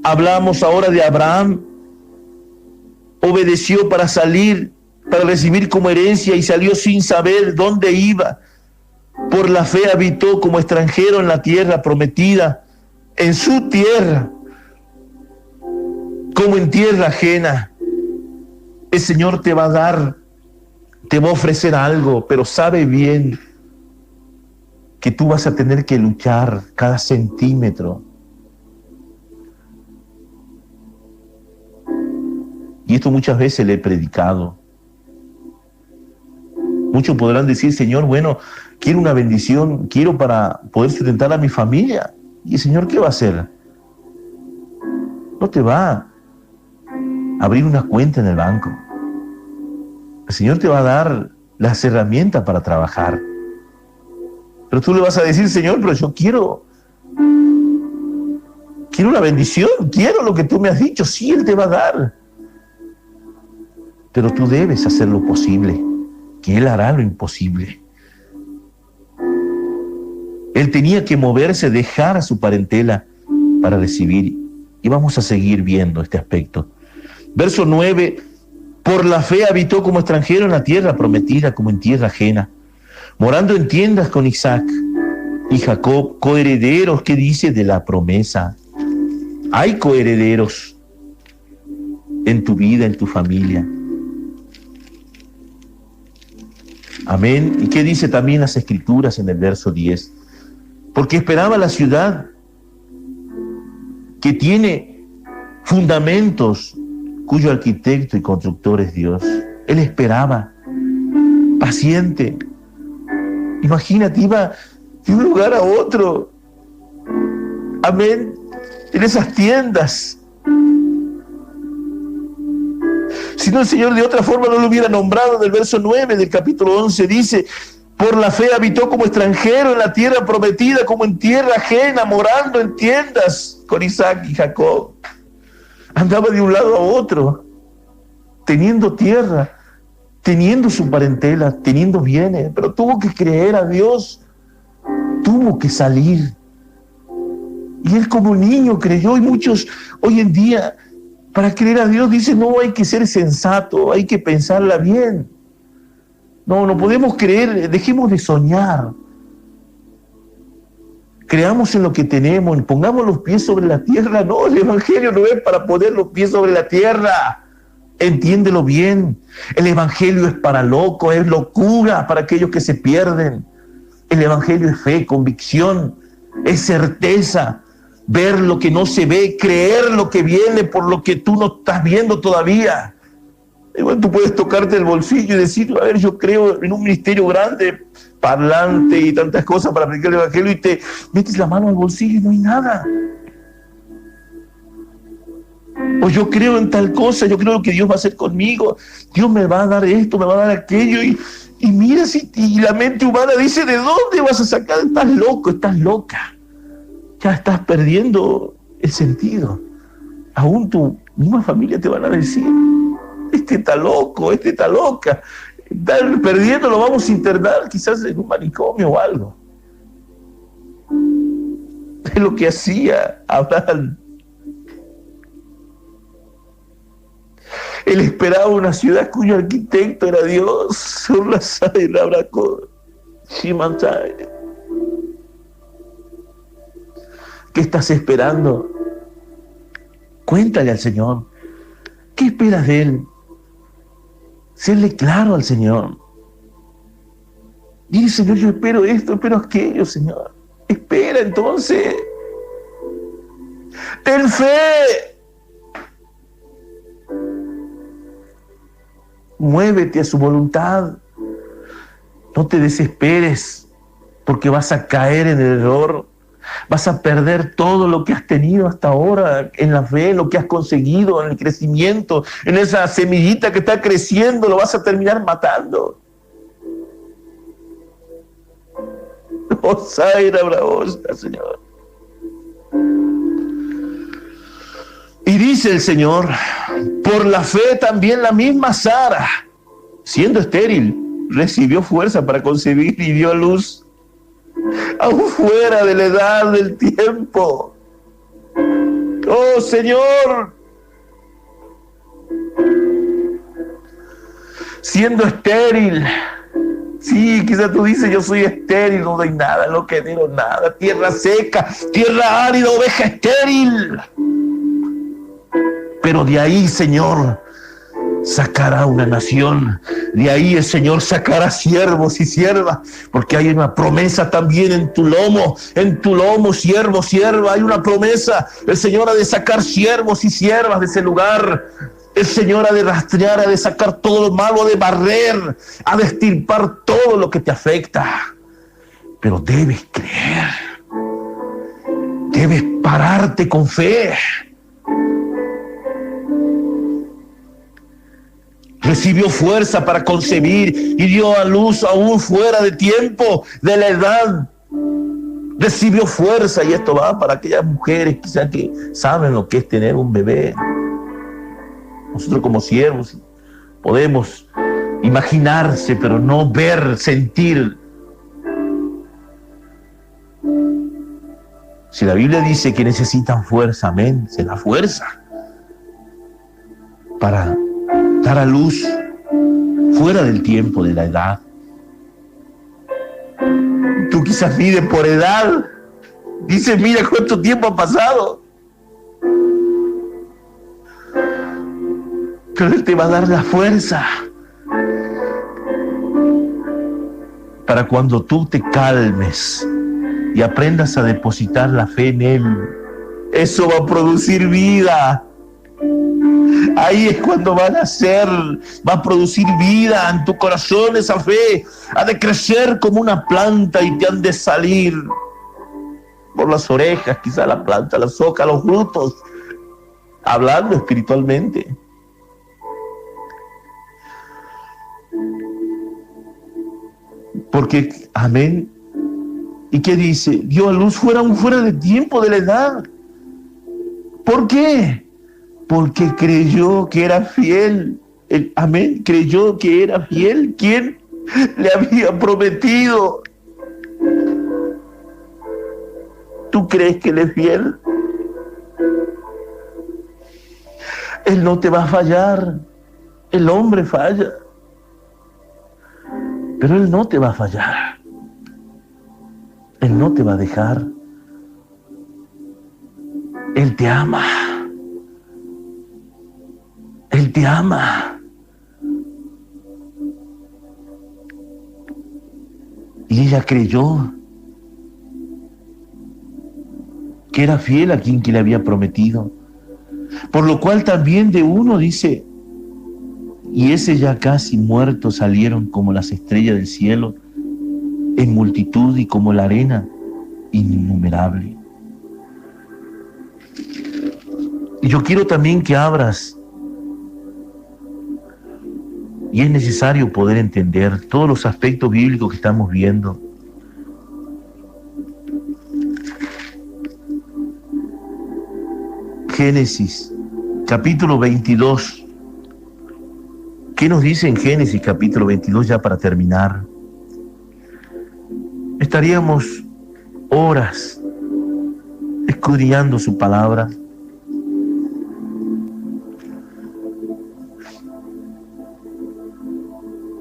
hablábamos ahora de Abraham. Obedeció para salir, para recibir como herencia, y salió sin saber dónde iba. Por la fe habitó como extranjero en la tierra prometida, en su tierra, como en tierra ajena. El Señor te va a dar, te va a ofrecer algo, pero sabe bien que tú vas a tener que luchar cada centímetro. Y esto muchas veces le he predicado. Muchos podrán decir: Señor, bueno, quiero una bendición, quiero para poder sustentar a mi familia. ¿Y el Señor qué va a hacer? No te va a abrir una cuenta en el banco. El Señor te va a dar las herramientas para trabajar. Pero tú le vas a decir: Señor, pero yo quiero una bendición, quiero lo que tú me has dicho. Sí, Él te va a dar. Pero tú debes hacer lo posible, que Él hará lo imposible. Él tenía que moverse, dejar a su parentela para recibir. Y vamos a seguir viendo este aspecto. Verso 9: por la fe habitó como extranjero en la tierra prometida, como en tierra ajena, morando en tiendas con Isaac y Jacob, coherederos, ¿qué dice? De la promesa. Hay coherederos en tu vida, en tu familia. Amén. ¿Y qué dice también las Escrituras en el verso 10? Porque esperaba la ciudad que tiene fundamentos, cuyo arquitecto y constructor es Dios. Él esperaba, paciente. Imagínate, iba de un lugar a otro. Amén. En esas tiendas. Si no, el Señor de otra forma no lo hubiera nombrado. En el verso 9 del capítulo 11 dice: por la fe habitó como extranjero en la tierra prometida, como en tierra ajena, morando en tiendas con Isaac y Jacob. Andaba de un lado a otro, teniendo tierra, teniendo su parentela, teniendo bienes, pero tuvo que creer a Dios, tuvo que salir. Y él como niño creyó, y muchos hoy en día, para creer a Dios, dicen: no, hay que ser sensato, hay que pensarla bien. No podemos creer, dejemos de soñar. Creamos en lo que tenemos, pongamos los pies sobre la tierra. No, el Evangelio no es para poner los pies sobre la tierra. Entiéndelo bien. El Evangelio es para locos, es locura para aquellos que se pierden. El Evangelio es fe, convicción, es certeza. Ver lo que no se ve, creer lo que viene por lo que tú no estás viendo todavía. Igual tú puedes tocarte el bolsillo y decir: a ver, yo creo en un ministerio grande, parlante y tantas cosas para predicar el Evangelio, y te metes la mano al bolsillo y no hay nada. O yo creo en tal cosa, yo creo que Dios va a hacer conmigo, Dios me va a dar esto, me va a dar aquello, y miras y la mente humana dice: ¿de dónde vas a sacar? Estás loco, estás loca. ya estás perdiendo el sentido. Aún tu misma familia te van a decir, este está loco, este está loca, está perdiendo, lo vamos a internar quizás en un manicomio o algo. Es lo que hacía Abraham. Él esperaba una ciudad cuyo arquitecto era Dios. ¿Qué estás esperando? Cuéntale al Señor. ¿Qué esperas de Él? Serle claro al Señor. Dile, Señor, yo espero esto, espero aquello, Señor. Espera entonces. Ten fe. Muévete a su voluntad. No te desesperes, porque vas a caer en el error. Vas a perder todo lo que has tenido hasta ahora en la fe, lo que has conseguido en el crecimiento, en esa semillita que está creciendo, lo vas a terminar matando. Osaira Braosta, Señor. Y dice el Señor, por la fe también la misma Sara, siendo estéril, recibió fuerza para concebir y dio a luz, aún fuera de la edad del tiempo. ¡Oh, Señor! Siendo estéril. Sí, quizás tú dices, yo soy estéril, no doy nada, no quiero nada. Tierra seca, tierra árida, oveja estéril. Pero de ahí, Señor, sacará una nación. De ahí el Señor sacará siervos y siervas, porque hay una promesa también en tu lomo, siervo, sierva, hay una promesa. El Señor ha de sacar siervos y siervas de ese lugar. El Señor ha de rastrear, ha de sacar todo lo malo, ha de barrer, ha de extirpar todo lo que te afecta. Pero debes creer, debes pararte con fe. Recibió fuerza para concebir y dio a luz aún fuera de tiempo, de la edad. Recibió fuerza, y esto va para aquellas mujeres quizás que saben lo que es tener un bebé. Nosotros como siervos podemos imaginarse, pero no ver, sentir. Si la Biblia dice que necesitan fuerza, amén, se da fuerza para dar a luz fuera del tiempo, de la edad. Tú quizás mides por edad, dices, mira cuánto tiempo ha pasado. Pero Él te va a dar la fuerza para cuando tú te calmes y aprendas a depositar la fe en Él. Eso va a producir vida. Ahí es cuando va a nacer, va a producir vida en tu corazón. Esa fe ha de crecer como una planta y te han de salir por las orejas, quizá la planta, las hojas, los frutos, hablando espiritualmente. Porque, amén. ¿Y qué dice? Dio a luz fuera de tiempo, de la edad. ¿Por qué? Porque creyó que era fiel. Amén. Creyó que era fiel. ¿Quién le había prometido? ¿Tú crees que Él es fiel? Él no te va a fallar. El hombre falla. Pero Él no te va a fallar. Él no te va a dejar. Él te ama. Él te ama. Y ella creyó que era fiel a quien que le había prometido. Por lo cual también de uno dice, y ese ya casi muerto salieron como las estrellas del cielo, en multitud y como la arena innumerable. Y yo quiero también que abras, y es necesario poder entender todos los aspectos bíblicos que estamos viendo. Génesis, capítulo 22. ¿Qué nos dice en Génesis, capítulo 22, ya para terminar? Estaríamos horas escudriñando su palabra.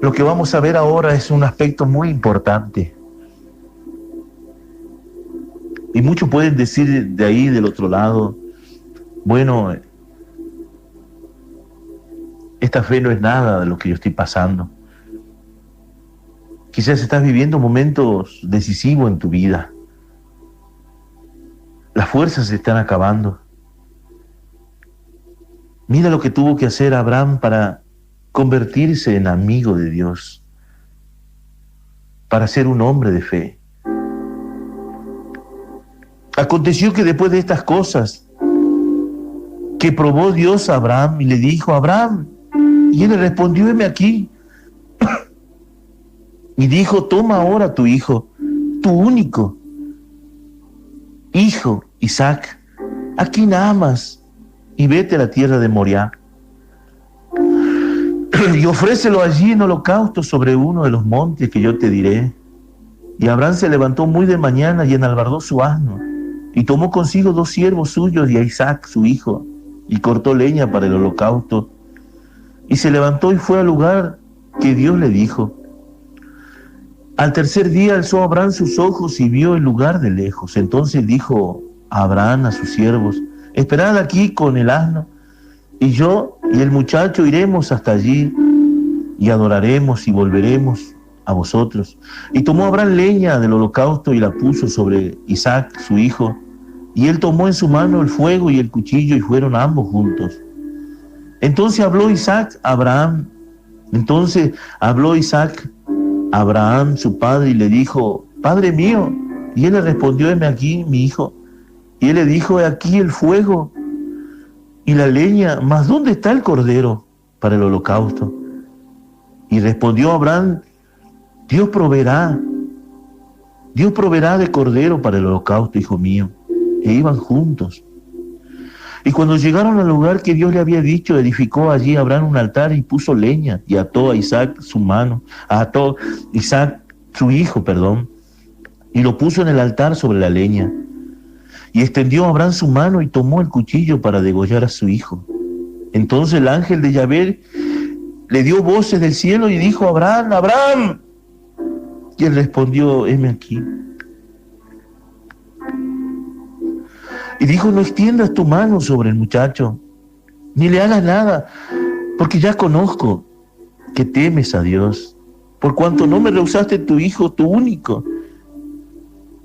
Lo que vamos a ver ahora es un aspecto muy importante. Y muchos pueden decir de ahí, del otro lado, bueno, esta fe no es nada de lo que yo estoy pasando. Quizás estás viviendo momentos decisivos en tu vida. Las fuerzas se están acabando. Mira lo que tuvo que hacer Abraham para convertirse en amigo de Dios, para ser un hombre de fe. Aconteció que después de estas cosas, que probó Dios a Abraham y le dijo: Abraham, y él le respondió: heme aquí. Y dijo: toma ahora tu hijo, tu único hijo, Isaac, a quien amas, y vete a la tierra de Moriah, y ofrécelo allí en holocausto sobre uno de los montes que yo te diré. Y Abraham se levantó muy de mañana y enalbardó su asno, y tomó consigo 2 siervos suyos y a Isaac su hijo, y cortó leña para el holocausto, y se levantó y fue al lugar que Dios le dijo. Al tercer día alzó Abraham sus ojos y vio el lugar de lejos. Entonces dijo Abraham a sus siervos: esperad aquí con el asno, y yo y el muchacho iremos hasta allí, y adoraremos y volveremos a vosotros. Y tomó Abraham leña del holocausto y la puso sobre Isaac su hijo, y él tomó en su mano el fuego y el cuchillo, y fueron ambos juntos. Entonces habló Isaac a Abraham su padre, y le dijo: Padre mío. Y él le respondió: heme aquí, mi hijo. Y él le dijo: he aquí el fuego y la leña, mas ¿dónde está el cordero para el holocausto? Y respondió Abraham: Dios proveerá de cordero para el holocausto, hijo mío. E iban juntos. Y cuando llegaron al lugar que Dios le había dicho, edificó allí Abraham un altar y puso leña, y ató Isaac su hijo, y lo puso en el altar sobre la leña. Y extendió Abraham su mano y tomó el cuchillo para degollar a su hijo. Entonces el ángel de Yahvé le dio voces del cielo y dijo: Abraham, Abraham. Y él respondió: heme aquí. Y dijo: no extiendas tu mano sobre el muchacho, ni le hagas nada, porque ya conozco que temes a Dios, por cuanto no me rehusaste tu hijo, tu único.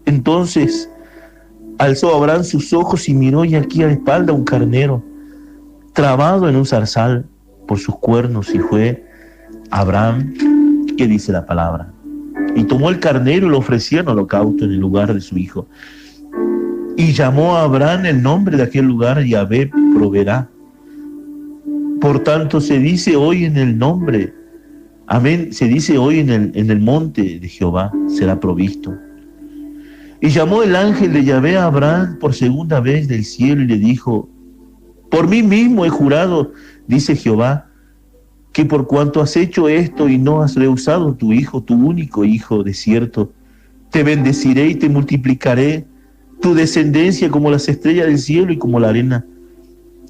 Entonces alzó Abraham sus ojos y miró, y aquí a la espalda un carnero, trabado en un zarzal por sus cuernos, y fue Abraham, ¿qué dice la palabra? Y tomó el carnero y lo ofreció en holocausto en el lugar de su hijo. Y llamó a Abraham el nombre de aquel lugar: Yahvé proveerá. Por tanto se dice hoy en el nombre, amén, se dice hoy en el monte de Jehová será provisto. Y llamó el ángel de Yahvé a Abraham por segunda vez del cielo y le dijo: por mí mismo he jurado, dice Jehová, que por cuanto has hecho esto y no has rehusado tu hijo, tu único hijo, de cierto, te bendeciré y te multiplicaré tu descendencia como las estrellas del cielo y como la arena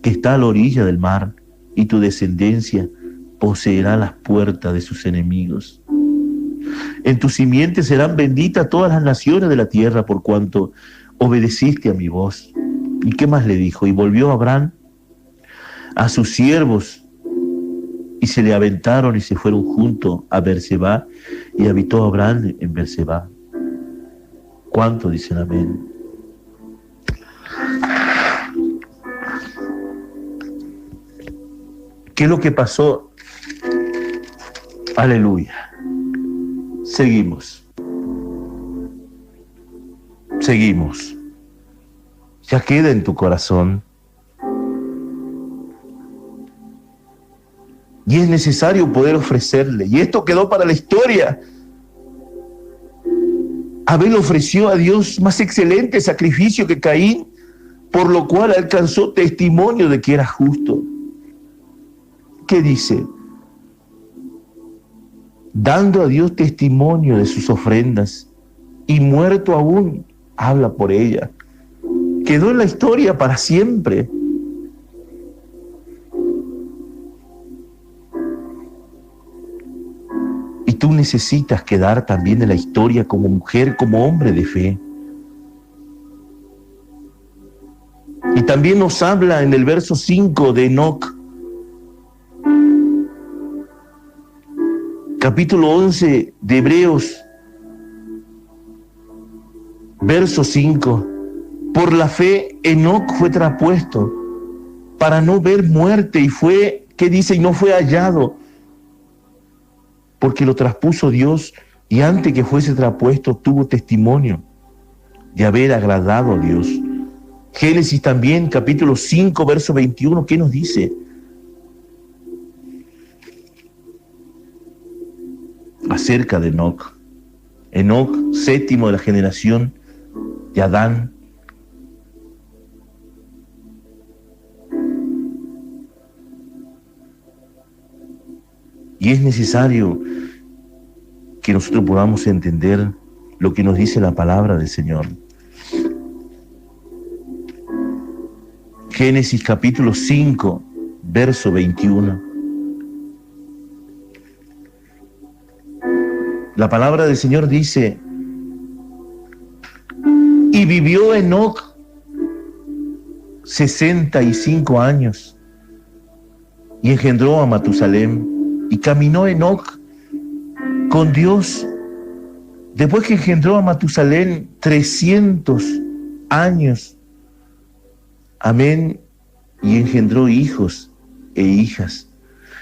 que está a la orilla del mar, y tu descendencia poseerá las puertas de sus enemigos. En tu simiente serán benditas todas las naciones de la tierra, por cuanto obedeciste a mi voz. ¿Y qué más le dijo? Y volvió Abraham a sus siervos, y se le aventaron y se fueron juntos a Berseba, y habitó Abraham en Berseba. ¿Cuánto dicen amén? ¿Qué es lo que pasó? Aleluya. Seguimos. Ya queda en tu corazón. Y es necesario poder ofrecerle. Y esto quedó para la historia. Abel ofreció a Dios más excelente sacrificio que Caín, por lo cual alcanzó testimonio de que era justo. ¿Qué dice? Dando a Dios testimonio de sus ofrendas, y muerto aún, habla por ella. Quedó en la historia para siempre. Y tú necesitas quedar también en la historia como mujer, como hombre de fe. Y también nos habla en el verso 5 de Enoc, capítulo 11 de Hebreos, verso 5. Por la fe, Enoc fue traspuesto para no ver muerte y fue, ¿qué dice? Y no fue hallado, porque lo traspuso Dios, y antes que fuese traspuesto tuvo testimonio de haber agradado a Dios. Génesis también, capítulo 5, verso 21, ¿qué nos dice? Acerca de Enoc. Enoc, séptimo de la generación de Adán. Y es necesario que nosotros podamos entender lo que nos dice la palabra del Señor. Génesis capítulo 5, verso 21. La palabra del Señor dice: y vivió Enoc 65 años y engendró a Matusalem. Y caminó Enoc con Dios después que engendró a Matusalem 300 años. Amén. Y engendró hijos e hijas.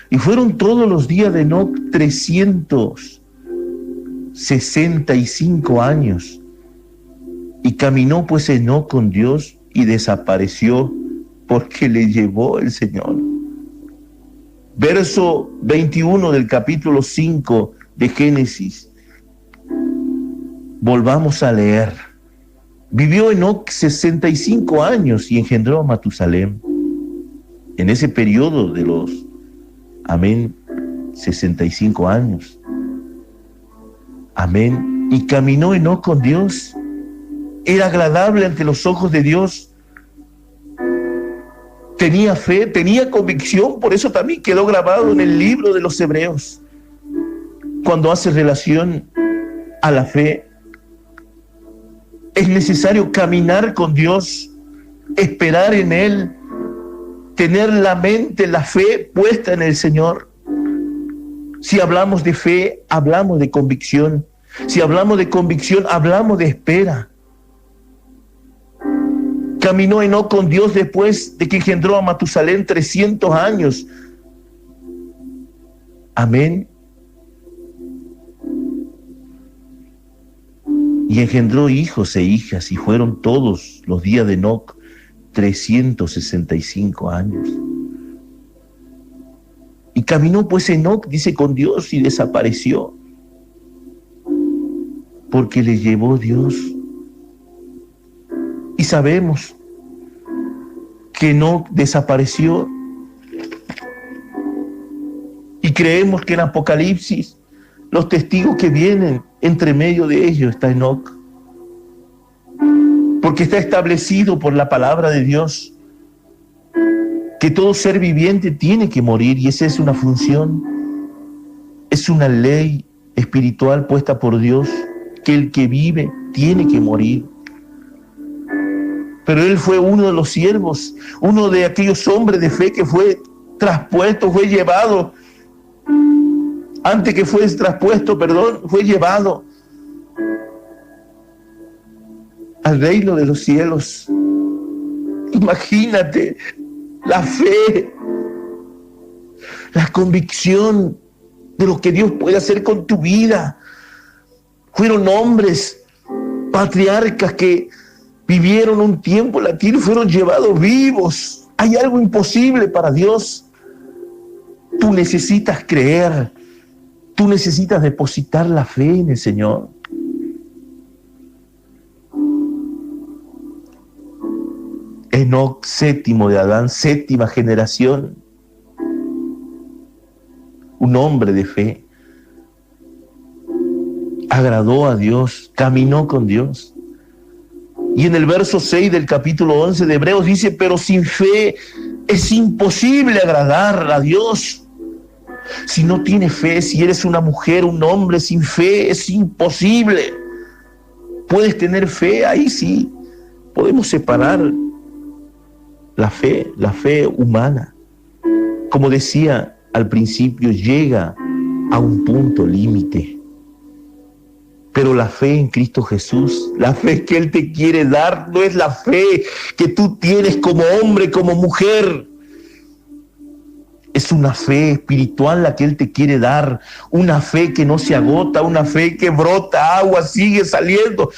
Y fueron todos los días de Enoc 365 años. Y caminó pues Enoc con Dios y desapareció porque le llevó el Señor. Verso 21 del capítulo 5 de Génesis. Volvamos a leer. Vivió Enoc 65 años y engendró a Matusalem. En ese periodo de los, 65 años. Amén. Y caminó Enoc con Dios. Era agradable ante los ojos de Dios. Tenía fe, tenía convicción, por eso también quedó grabado en el libro de los Hebreos. Cuando hace relación a la fe, es necesario caminar con Dios, esperar en Él, tener la mente, la fe puesta en el Señor. Si hablamos de fe, hablamos de convicción. Si hablamos de convicción, hablamos de espera. Caminó Enoc con Dios después de que engendró a Matusalem 300 años. Amén. Y engendró hijos e hijas, y fueron todos los días de Enoc 365 años. Y caminó pues Enoc, dice, con Dios y desapareció, porque le llevó Dios. Y sabemos que Enoc desapareció. Y creemos que en Apocalipsis, los testigos que vienen, entre medio de ellos está Enoc. Porque está establecido por la palabra de Dios que todo ser viviente tiene que morir, y esa es una función, es una ley espiritual puesta por Dios, que el que vive tiene que morir. Pero él fue uno de los siervos, uno de aquellos hombres de fe que fue traspuesto, fue llevado, antes que fue traspuesto, fue llevado al reino de los cielos. Imagínate la fe, la convicción de lo que Dios puede hacer con tu vida. Fueron hombres, patriarcas que vivieron un tiempo en la tierra y fueron llevados vivos. ¿Hay algo imposible para Dios? Tú necesitas creer, tú necesitas depositar la fe en el Señor. Enoc, séptimo de Adán, séptima generación. Un hombre de fe. Agradó a Dios, caminó con Dios. Y en el verso 6 del capítulo 11 de Hebreos dice, pero sin fe es imposible agradar a Dios. Si no tienes fe, si eres una mujer, un hombre sin fe, es imposible. Puedes tener fe, ahí sí, podemos separar la fe humana. Como decía al principio, llega a un punto límite. Pero la fe en Cristo Jesús, la fe que Él te quiere dar, no es la fe que tú tienes como hombre, como mujer. Es una fe espiritual la que Él te quiere dar, una fe que no se agota, una fe que brota agua, sigue saliendo,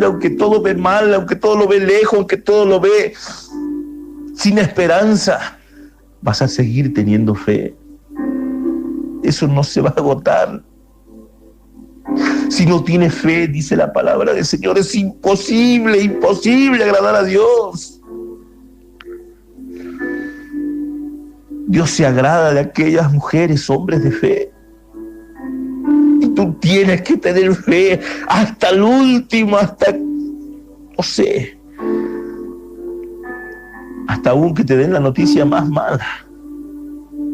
aunque todo ve mal, aunque todo lo ve lejos, aunque todo lo ve sin esperanza. Vas a seguir teniendo fe. Eso no se va a agotar. Si no tienes fe, dice la palabra del Señor, es imposible agradar a Dios. Dios se agrada de aquellas mujeres, hombres de fe. Y tú tienes que tener fe hasta el último, hasta aún que te den la noticia más mala.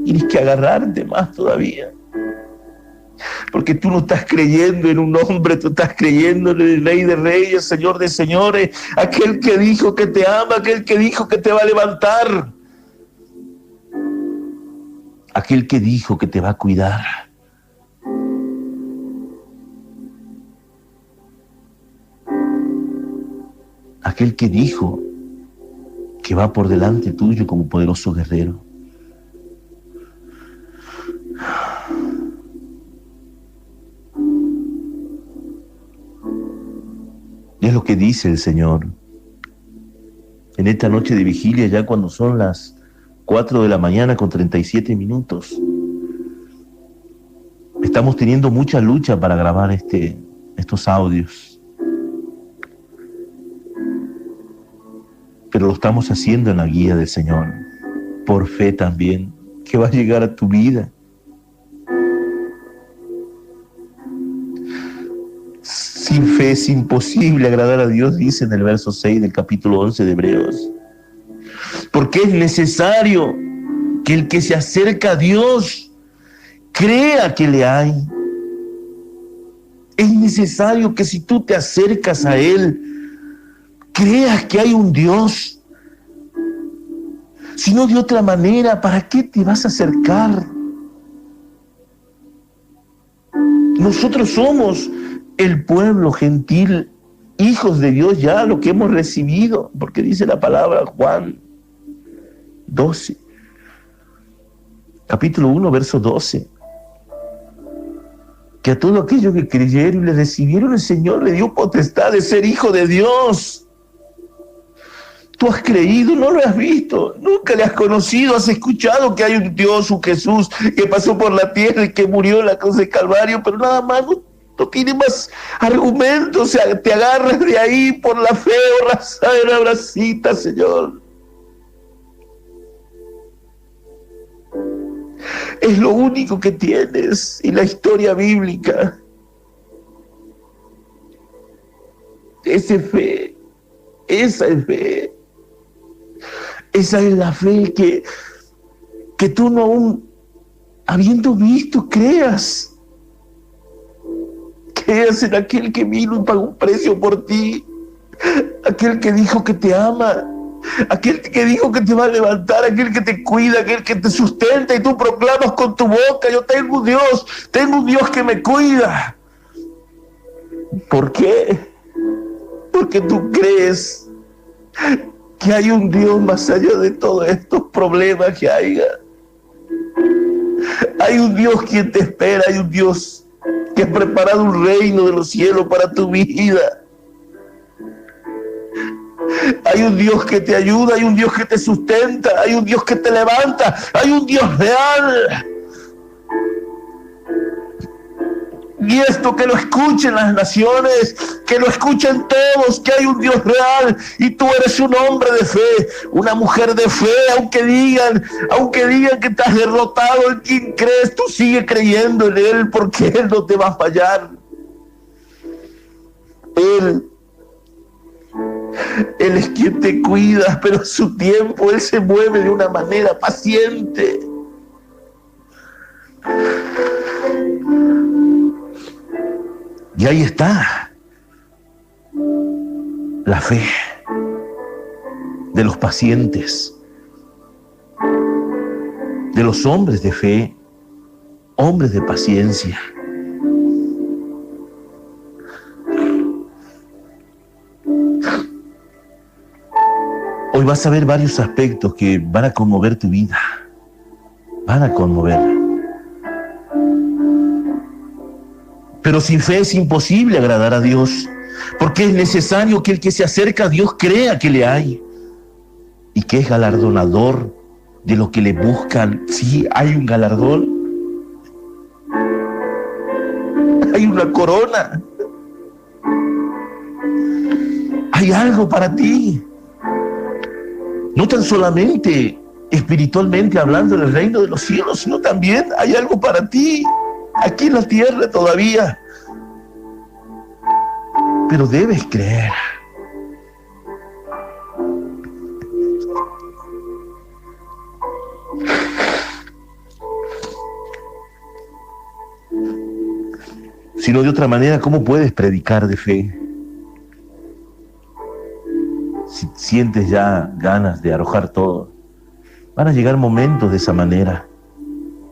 Tienes que agarrarte más todavía. Porque tú no estás creyendo en un hombre, tú estás creyendo en el Rey de Reyes, Señor de Señores, aquel que dijo que te ama, aquel que dijo que te va a levantar, aquel que dijo que te va a cuidar. Aquel que dijo que va por delante tuyo como poderoso guerrero. Y es lo que dice el Señor. En esta noche de vigilia, ya cuando son las 4 de la mañana con 37 minutos, estamos teniendo mucha lucha para grabar estos audios. Pero lo estamos haciendo en la guía del Señor, por fe también, que va a llegar a tu vida. Sin fe es imposible agradar a Dios, dice en el verso 6 del capítulo 11 de Hebreos. Porque es necesario que el que se acerca a Dios crea que le hay. Es necesario que si tú te acercas a Él, creas que hay un Dios. Si no, de otra manera, ¿para qué te vas a acercar? Nosotros somos el pueblo gentil, hijos de Dios, ya lo que hemos recibido, porque dice la palabra Juan 12, capítulo 1, verso 12, que a todo aquello que creyeron y le recibieron, el Señor le dio potestad de ser hijo de Dios. Tú has creído, no lo has visto, nunca le has conocido, has escuchado que hay un Dios, un Jesús que pasó por la tierra y que murió en la cruz de Calvario, pero nada más no tiene más argumentos, o sea, te agarras de ahí por la fe, una bracita, Señor. Es lo único que tienes en la historia bíblica. Esa es fe. Esa es fe. Esa es la fe que tú no aún habiendo visto creas. Creas en aquel que vino y pagó un precio por ti. Aquel que dijo que te ama. Aquel que dijo que te va a levantar, aquel que te cuida, aquel que te sustenta, y tú proclamas con tu boca: yo tengo un Dios que me cuida. ¿Por qué? Porque tú crees que hay un Dios más allá de todos estos problemas que haya. Hay un Dios quien te espera, hay un Dios que ha preparado un reino de los cielos para tu vida. Hay un Dios que te ayuda, hay un Dios que te sustenta, hay un Dios que te levanta, hay un Dios real. Y esto que lo escuchen las naciones, que lo escuchen todos, que hay un Dios real y tú eres un hombre de fe, una mujer de fe, aunque digan que estás derrotado, ¿en quién crees? Tú sigue creyendo en Él, porque Él no te va a fallar. Él es quien te cuida, pero a su tiempo Él se mueve de una manera paciente. Y ahí está la fe de los pacientes, de los hombres de fe, hombres de paciencia. Hoy vas a ver varios aspectos que van a conmover tu vida, van a conmoverla. Pero sin fe es imposible agradar a Dios, porque es necesario que el que se acerca a Dios crea que le hay y que es galardonador de lo que le buscan. Sí, hay un galardón, hay una corona, hay algo para ti. No tan solamente espiritualmente hablando del reino de los cielos, sino también hay algo para ti aquí en la tierra todavía. Pero debes creer. Si no de otra manera, ¿cómo puedes predicar de fe? Si sientes ya ganas de arrojar todo, van a llegar momentos de esa manera.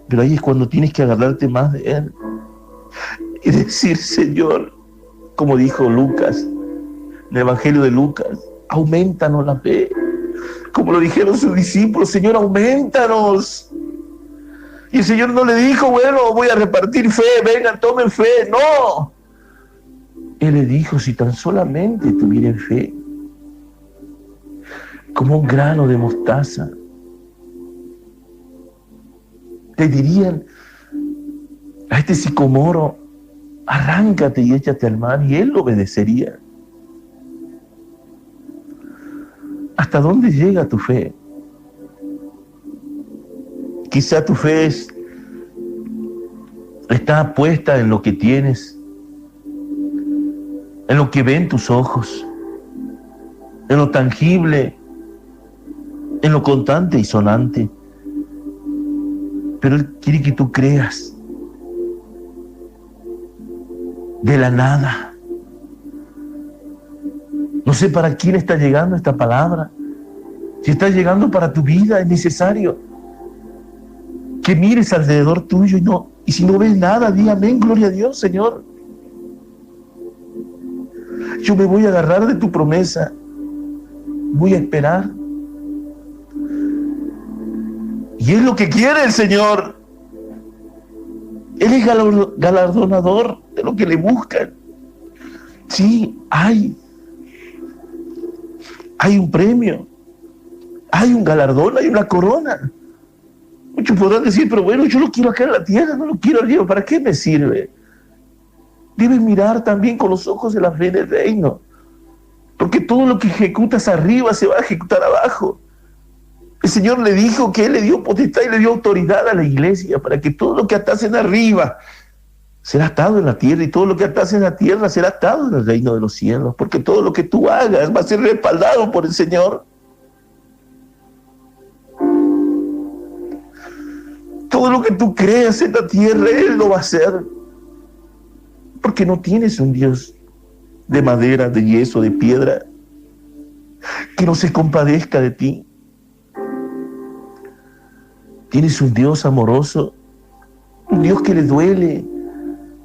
Pero ahí es cuando tienes que agarrarte más de Él y decir: Señor, como dijo Lucas, en el Evangelio de Lucas, aumentanos la fe. Como lo dijeron sus discípulos: Señor, aumentanos. Y el Señor no le dijo: bueno, voy a repartir fe, vengan, tomen fe. No. Él le dijo: si tan solamente tuvieran fe, como un grano de mostaza, te dirían a este sicomoro: arráncate y échate al mar, y él lo obedecería. ¿Hasta dónde llega tu fe? Quizá tu fe está puesta en lo que tienes, en lo que ven tus ojos, en lo tangible, en lo contante y sonante. Pero Él quiere que tú creas de la nada. No sé para quién está llegando esta palabra. Si está llegando para tu vida, es necesario que mires alrededor tuyo y si no ves nada, di amén, gloria a Dios, Señor. Yo me voy a agarrar de tu promesa, voy a esperar. Y es lo que quiere el Señor. Él es galardonador de lo que le buscan. Sí, hay un premio, hay un galardón, hay una corona. Muchos podrán decir: pero bueno, yo lo quiero acá en la tierra, no lo quiero arriba, ¿para qué me sirve? Debes mirar también con los ojos de la fe del reino, porque todo lo que ejecutas arriba se va a ejecutar abajo. El Señor le dijo que Él le dio potestad y le dio autoridad a la iglesia para que todo lo que atás en arriba será atado en la tierra, y todo lo que atás en la tierra será atado en el reino de los cielos, porque todo lo que tú hagas va a ser respaldado por el Señor. Todo lo que tú creas en la tierra, Él lo va a hacer, porque no tienes un Dios de madera, de yeso, de piedra, que no se compadezca de ti. Tienes un Dios amoroso, un Dios que le duele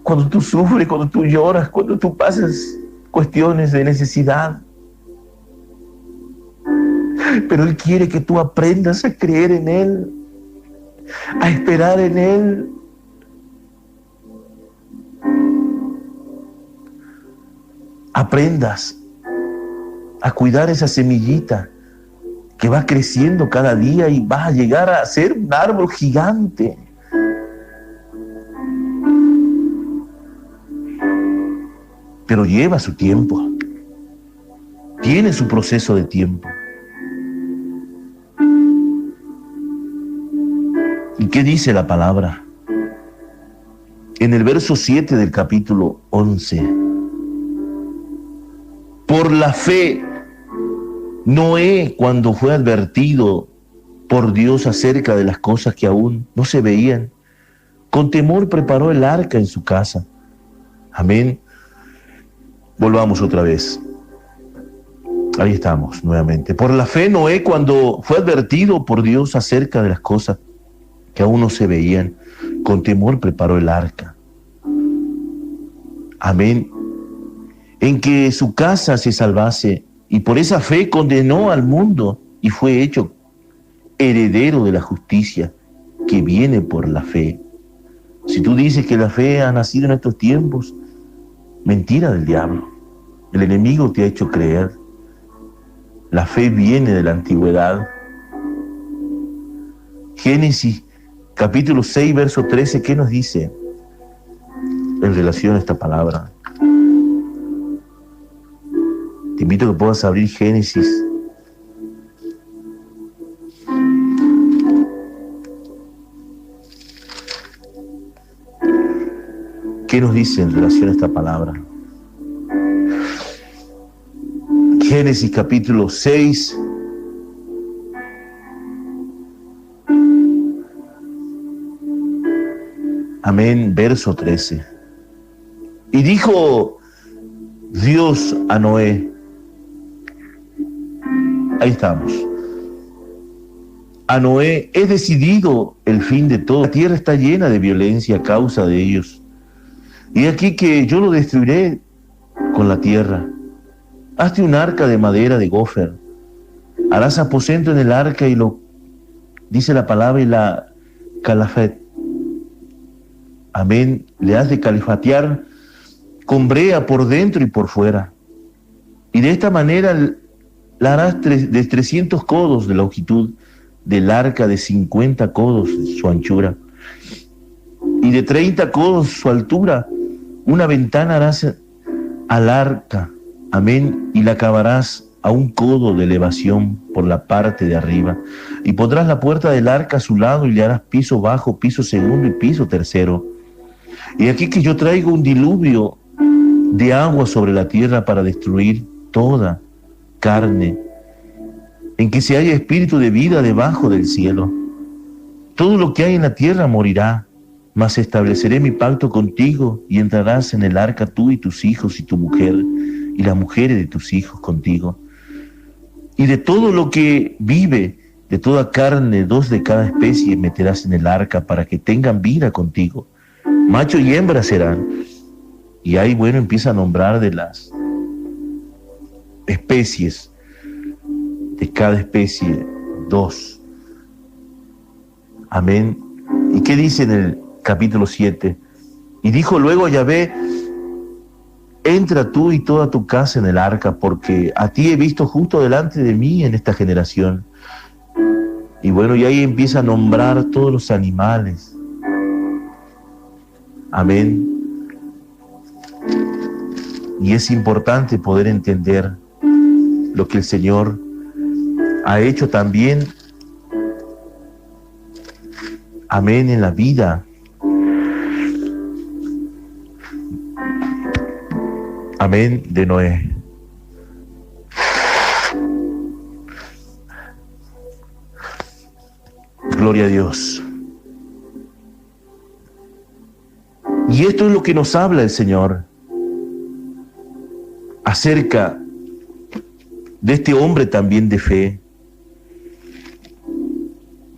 cuando tú sufres, cuando tú lloras, cuando tú pasas cuestiones de necesidad. Pero Él quiere que tú aprendas a creer en Él, a esperar en Él. Aprendas a cuidar esa semillita que va creciendo cada día y va a llegar a ser un árbol gigante. pero lleva su tiempo, tiene su proceso de tiempo. ¿Y qué dice la palabra? En el verso 7 del capítulo 11, por la fe, Noé, cuando fue advertido por Dios acerca de las cosas que aún no se veían, con temor preparó el arca en su casa. Amén. Volvamos otra vez. Ahí estamos nuevamente. Por la fe, Noé, cuando fue advertido por Dios acerca de las cosas que aún no se veían, con temor preparó el arca. Amén. En que su casa se salvase, y por esa fe condenó al mundo y fue hecho heredero de la justicia que viene por la fe. Si tú dices que la fe ha nacido en estos tiempos, mentira del diablo. El enemigo te ha hecho creer. La fe viene de la antigüedad. Génesis capítulo 6, verso 13, ¿qué nos dice en relación a esta palabra? Te invito a que puedas abrir Génesis. ¿Qué nos dice en relación a esta palabra? Génesis capítulo 6. Amén, verso 13. Y dijo Dios a Noé, ahí estamos, a Noé, he decidido el fin de todo. La tierra está llena de violencia a causa de ellos. Y aquí que yo lo destruiré con la tierra. Hazte un arca de madera de gofer. Harás aposento en el arca y lo, dice la palabra, y la calafet. Amén. Le has de califatear con brea por dentro y por fuera. Y de esta manera la harás de 300 codos de longitud, del arca de 50 codos su anchura, y de 30 codos su altura. Una ventana harás al arca, amén, y la acabarás a 1 codo de elevación por la parte de arriba. Y pondrás la puerta del arca a su lado y le harás piso bajo, piso segundo y piso tercero. Y aquí que yo traigo un diluvio de agua sobre la tierra para destruir toda carne, en que se haya espíritu de vida debajo del cielo. Todo lo que hay en la tierra morirá, mas estableceré mi pacto contigo y entrarás en el arca tú y tus hijos y tu mujer y las mujeres de tus hijos contigo. Y de todo lo que vive, de toda carne, 2 de cada especie meterás en el arca para que tengan vida contigo. Macho y hembra serán. Y ahí, bueno, empieza a nombrar de las especies, de cada especie, 2. Amén. ¿Y qué dice en el capítulo 7? Y dijo luego a Yahvé, entra tú y toda tu casa en el arca, porque a ti he visto justo delante de mí en esta generación. Y bueno, y ahí empieza a nombrar todos los animales. Amén. Y es importante poder entender lo que el Señor ha hecho también, amén, en la vida, amén, de Noé. Gloria a Dios. Y esto es lo que nos habla el Señor acerca de este hombre también de fe.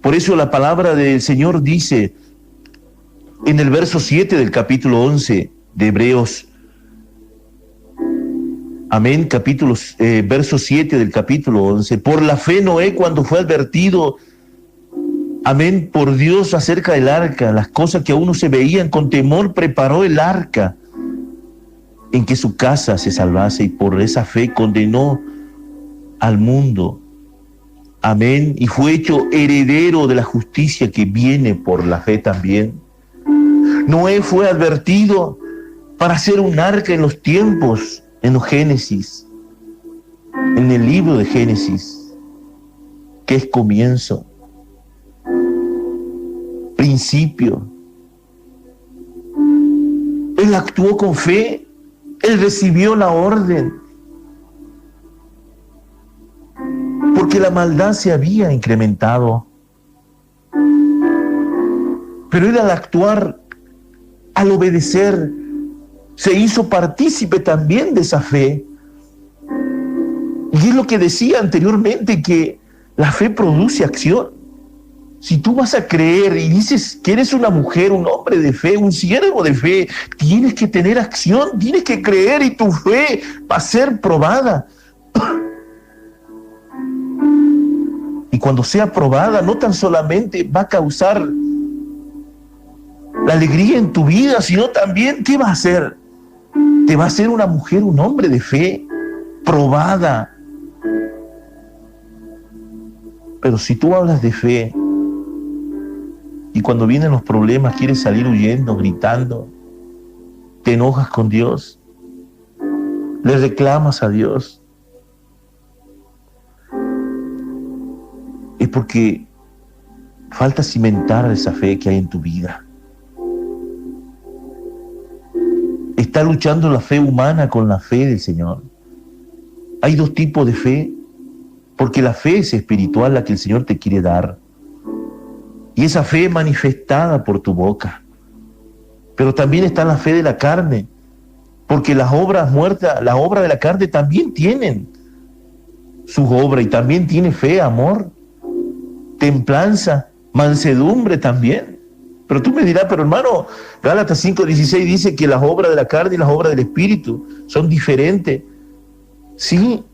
Por eso la palabra del Señor dice en el verso 7 del capítulo 11 de Hebreos, amén, verso 7 del capítulo 11, por la fe Noé, cuando fue advertido, amén, por Dios acerca del arca, las cosas que aún no se veían, con temor preparó el arca en que su casa se salvase, y por esa fe condenó al mundo, amén, y fue hecho heredero de la justicia que viene por la fe también. Noé fue advertido para hacer un arca en los tiempos, en los Génesis, en el libro de Génesis, que es comienzo, principio. Él actuó con fe, él recibió la orden, porque la maldad se había incrementado. Pero él al actuar, al obedecer, se hizo partícipe también de esa fe. Y es lo que decía anteriormente, que la fe produce acción. Si tú vas a creer y dices que eres una mujer, un hombre de fe, un siervo de fe, tienes que tener acción, tienes que creer y tu fe va a ser probada. Y cuando sea probada, no tan solamente va a causar la alegría en tu vida, sino también, ¿qué va a hacer? Te va a hacer una mujer, un hombre de fe, probada. Pero si tú hablas de fe y cuando vienen los problemas quieres salir huyendo, gritando, te enojas con Dios, le reclamas a Dios, es porque falta cimentar esa fe que hay en tu vida. Está luchando la fe humana con la fe del Señor. Hay dos tipos de fe, porque la fe es espiritual, la que el Señor te quiere dar. Y esa fe es manifestada por tu boca. Pero también está la fe de la carne, porque las obras muertas, las obras de la carne también tienen sus obras, y también tiene fe, amor, templanza, mansedumbre también. Pero tú me dirás, pero hermano, Gálatas 5:16 dice que las obras de la carne y las obras del Espíritu son diferentes. Sí,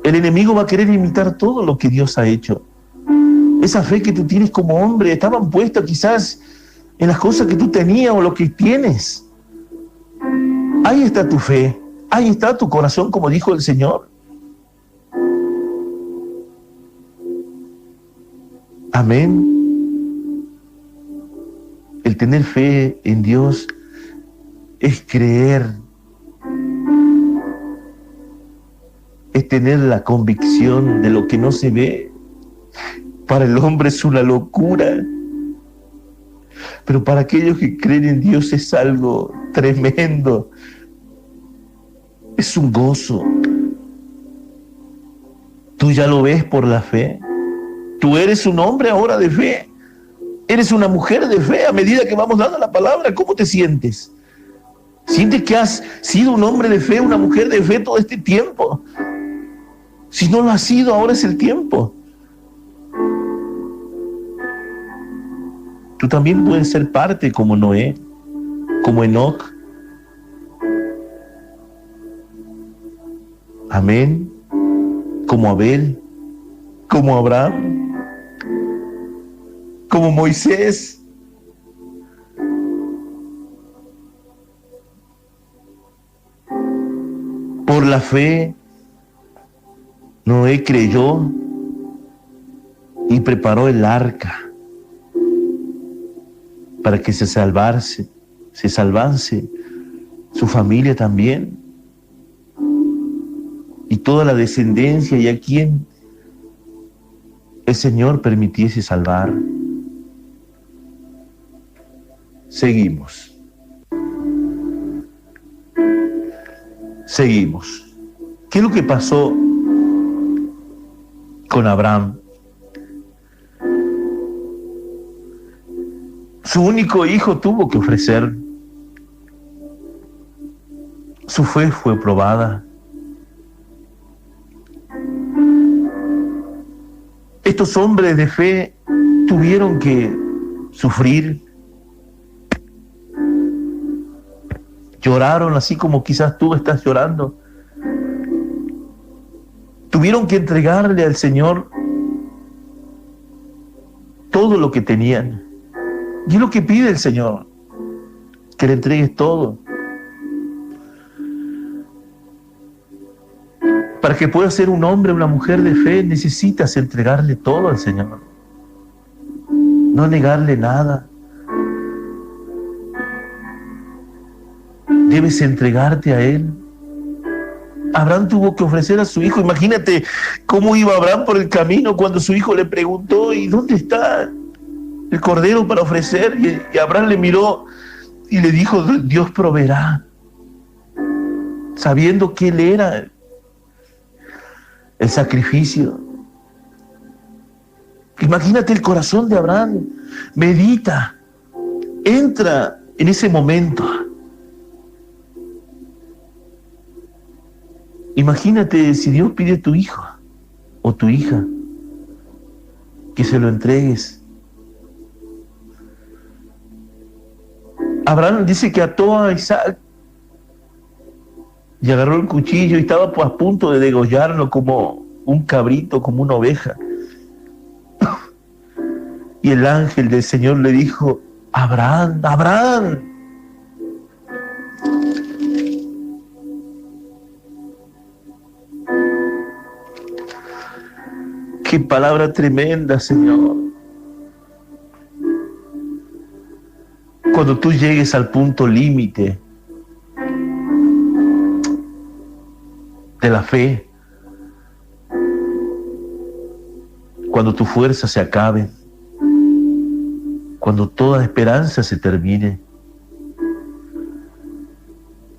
el enemigo va a querer imitar todo lo que Dios ha hecho. Esa fe que tú tienes como hombre estaban puestas quizás en las cosas que tú tenías o lo que tienes. Ahí está tu fe, ahí está tu corazón, como dijo el Señor. Amén. El tener fe en Dios es creer, es tener la convicción de lo que no se ve. Para el hombre es una locura, pero para aquellos que creen en Dios es algo tremendo, es un gozo. Tú ya lo ves por la fe, tú eres un hombre ahora de fe. Eres una mujer de fe a medida que vamos dando la palabra. ¿Cómo te sientes? ¿Sientes que has sido un hombre de fe, una mujer de fe todo este tiempo? Si no lo has sido, ahora es el tiempo. Tú también puedes ser parte como Noé, como Enoc. Amén. Como Abel, como Abraham, como Moisés. Por la fe, Noé creyó y preparó el arca para que se salvase su familia también y toda la descendencia, y a quien el Señor permitiese salvar. Seguimos. ¿Qué es lo que pasó con Abraham? Su único hijo tuvo que ofrecer. Su fe fue probada. Estos hombres de fe tuvieron que sufrir. Lloraron así como quizás tú estás llorando. Tuvieron que entregarle al Señor todo lo que tenían. Y es lo que pide el Señor, que le entregues todo. Para que puedas ser un hombre, una mujer de fe, necesitas entregarle todo al Señor. No negarle nada. Debes entregarte a Él. Abraham tuvo que ofrecer a su hijo. Imagínate cómo iba Abraham por el camino cuando su hijo le preguntó: ¿y dónde está el cordero para ofrecer? Y Abraham le miró y le dijo: Dios proveerá, sabiendo que Él era el sacrificio. Imagínate el corazón de Abraham. Medita, entra en ese momento. Imagínate si Dios pide a tu hijo o tu hija que se lo entregues. Abraham dice que ató a Isaac y agarró el cuchillo y estaba a punto de degollarlo como un cabrito, como una oveja. Y el ángel del Señor le dijo: Abraham, Abraham. Qué palabra tremenda, Señor. Cuando tú llegues al punto límite de la fe, cuando tu fuerza se acabe, cuando toda esperanza se termine,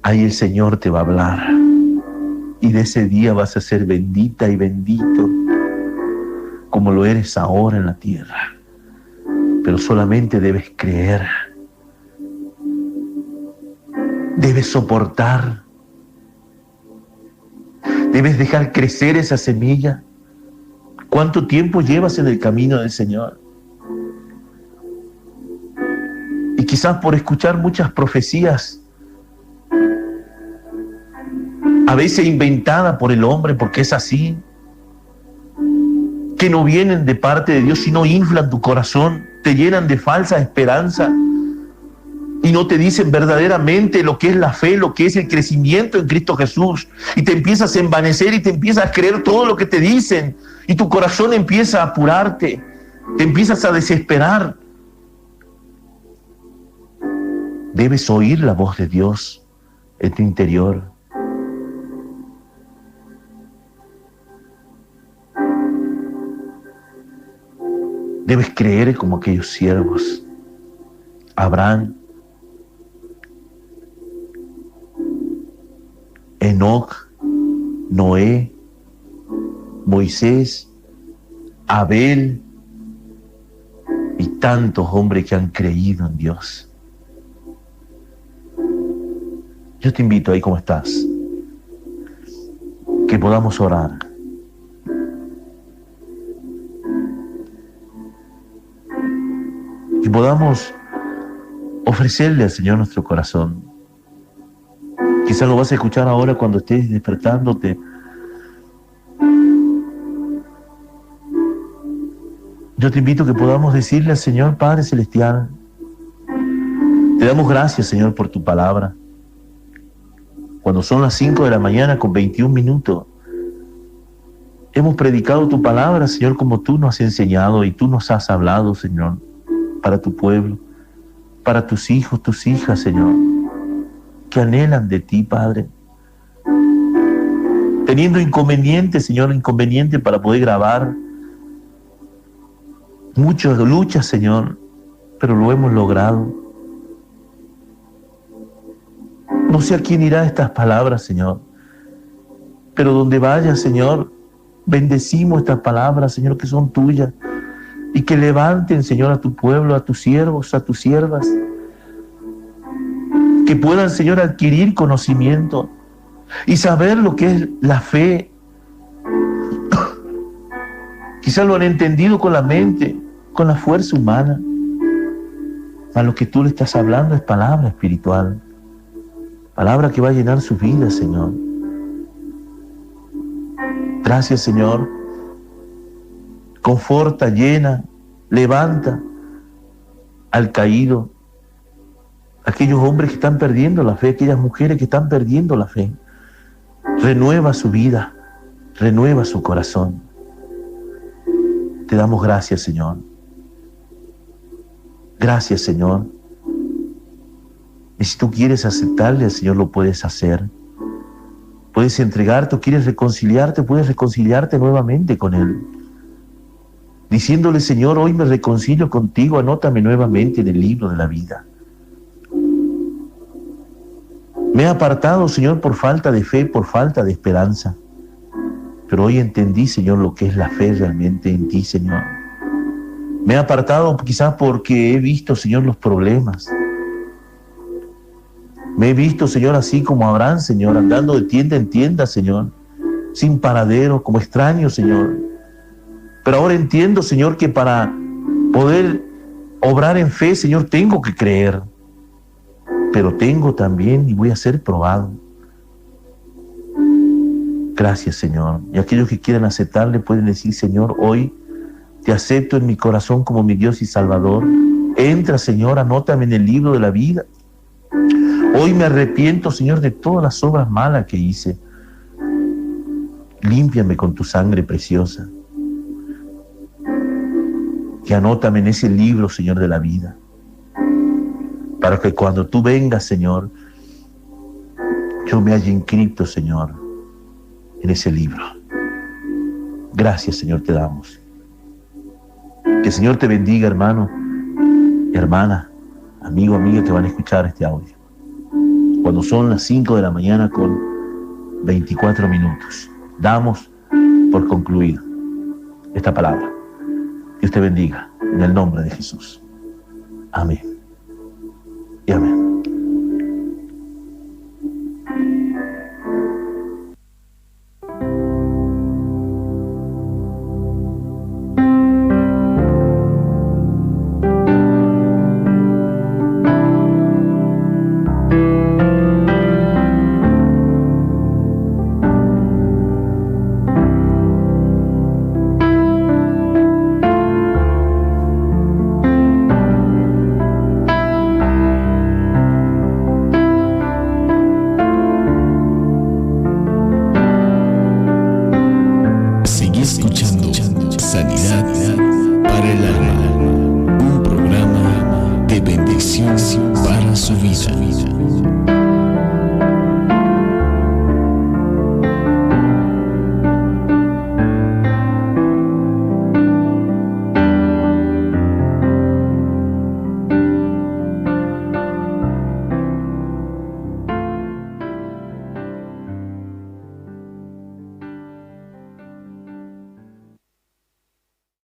ahí el Señor te va a hablar. Y de ese día vas a ser bendita y bendito, como lo eres ahora en la tierra. Pero solamente debes creer. Debes soportar. Debes dejar crecer esa semilla. ¿Cuánto tiempo llevas en el camino del Señor? Y quizás por escuchar muchas profecías, a veces inventadas por el hombre, porque es así, que no vienen de parte de Dios, sino inflan tu corazón, te llenan de falsa esperanza y no te dicen verdaderamente lo que es la fe, lo que es el crecimiento en Cristo Jesús. Y te empiezas a envanecer y te empiezas a creer todo lo que te dicen y tu corazón empieza a apurarte, te empiezas a desesperar. Debes oír la voz de Dios en tu interior. Debes creer como aquellos siervos, Abraham, Enoc, Noé, Moisés, Abel y tantos hombres que han creído en Dios. Yo te invito ahí como estás, que podamos orar. Que podamos ofrecerle al Señor nuestro corazón. Quizás lo vas a escuchar ahora cuando estés despertándote. Yo te invito a que podamos decirle al Señor: Padre Celestial, te damos gracias, Señor, por tu palabra. Cuando son las 5 de la mañana con 21 minutos, hemos predicado tu palabra, Señor, como tú nos has enseñado y tú nos has hablado, Señor, para tu pueblo, para tus hijos, tus hijas, Señor, que anhelan de ti, Padre. Teniendo inconvenientes, Señor, inconvenientes para poder grabar. Muchas luchas, Señor, pero lo hemos logrado. No sé a quién irá estas palabras, Señor, pero donde vaya, Señor, bendecimos estas palabras, Señor, que son tuyas, y que levanten, Señor, a tu pueblo, a tus siervos, a tus siervas, que puedan, Señor, adquirir conocimiento y saber lo que es la fe. Quizás lo han entendido con la mente, con la fuerza humana, mas lo que tú le estás hablando es palabra espiritual, palabra que va a llenar su vida, Señor. Gracias, Señor. Conforta, llena, levanta al caído, aquellos hombres que están perdiendo la fe, aquellas mujeres que están perdiendo la fe. Renueva su vida, renueva su corazón. Te damos gracias, Señor. Gracias, Señor. Y si tú quieres aceptarle al Señor, lo puedes hacer. Puedes entregarte o quieres reconciliarte, puedes reconciliarte nuevamente con Él. Diciéndole, Señor, hoy me reconcilio contigo, anótame nuevamente en el libro de la vida. Me he apartado, Señor, por falta de fe, por falta de esperanza. Pero hoy entendí, Señor, lo que es la fe realmente en ti, Señor. Me he apartado quizás porque he visto, Señor, los problemas. Me he visto, Señor, así como Abraham, Señor, andando de tienda en tienda, Señor, sin paradero, como extraño, Señor. Pero ahora entiendo, Señor, que para poder obrar en fe, Señor, tengo que creer. Pero tengo también y voy a ser probado. Gracias, Señor. Y aquellos que quieran aceptarle pueden decir, Señor, hoy te acepto en mi corazón como mi Dios y Salvador. Entra, Señor, anótame en el libro de la vida. Hoy me arrepiento, Señor, de todas las obras malas que hice. Límpiame con tu sangre preciosa. Que anótame en ese libro, Señor, de la vida. Para que cuando tú vengas, Señor, yo me haya inscrito, Señor, en ese libro. Gracias, Señor, te damos. Que el Señor te bendiga, hermano y hermana, amigo, amiga que van a escuchar este audio. Cuando son las 5 de la mañana con 24 minutos, damos por concluir esta palabra. Dios te bendiga en el nombre de Jesús. Amén. Y amén. Sanidad para el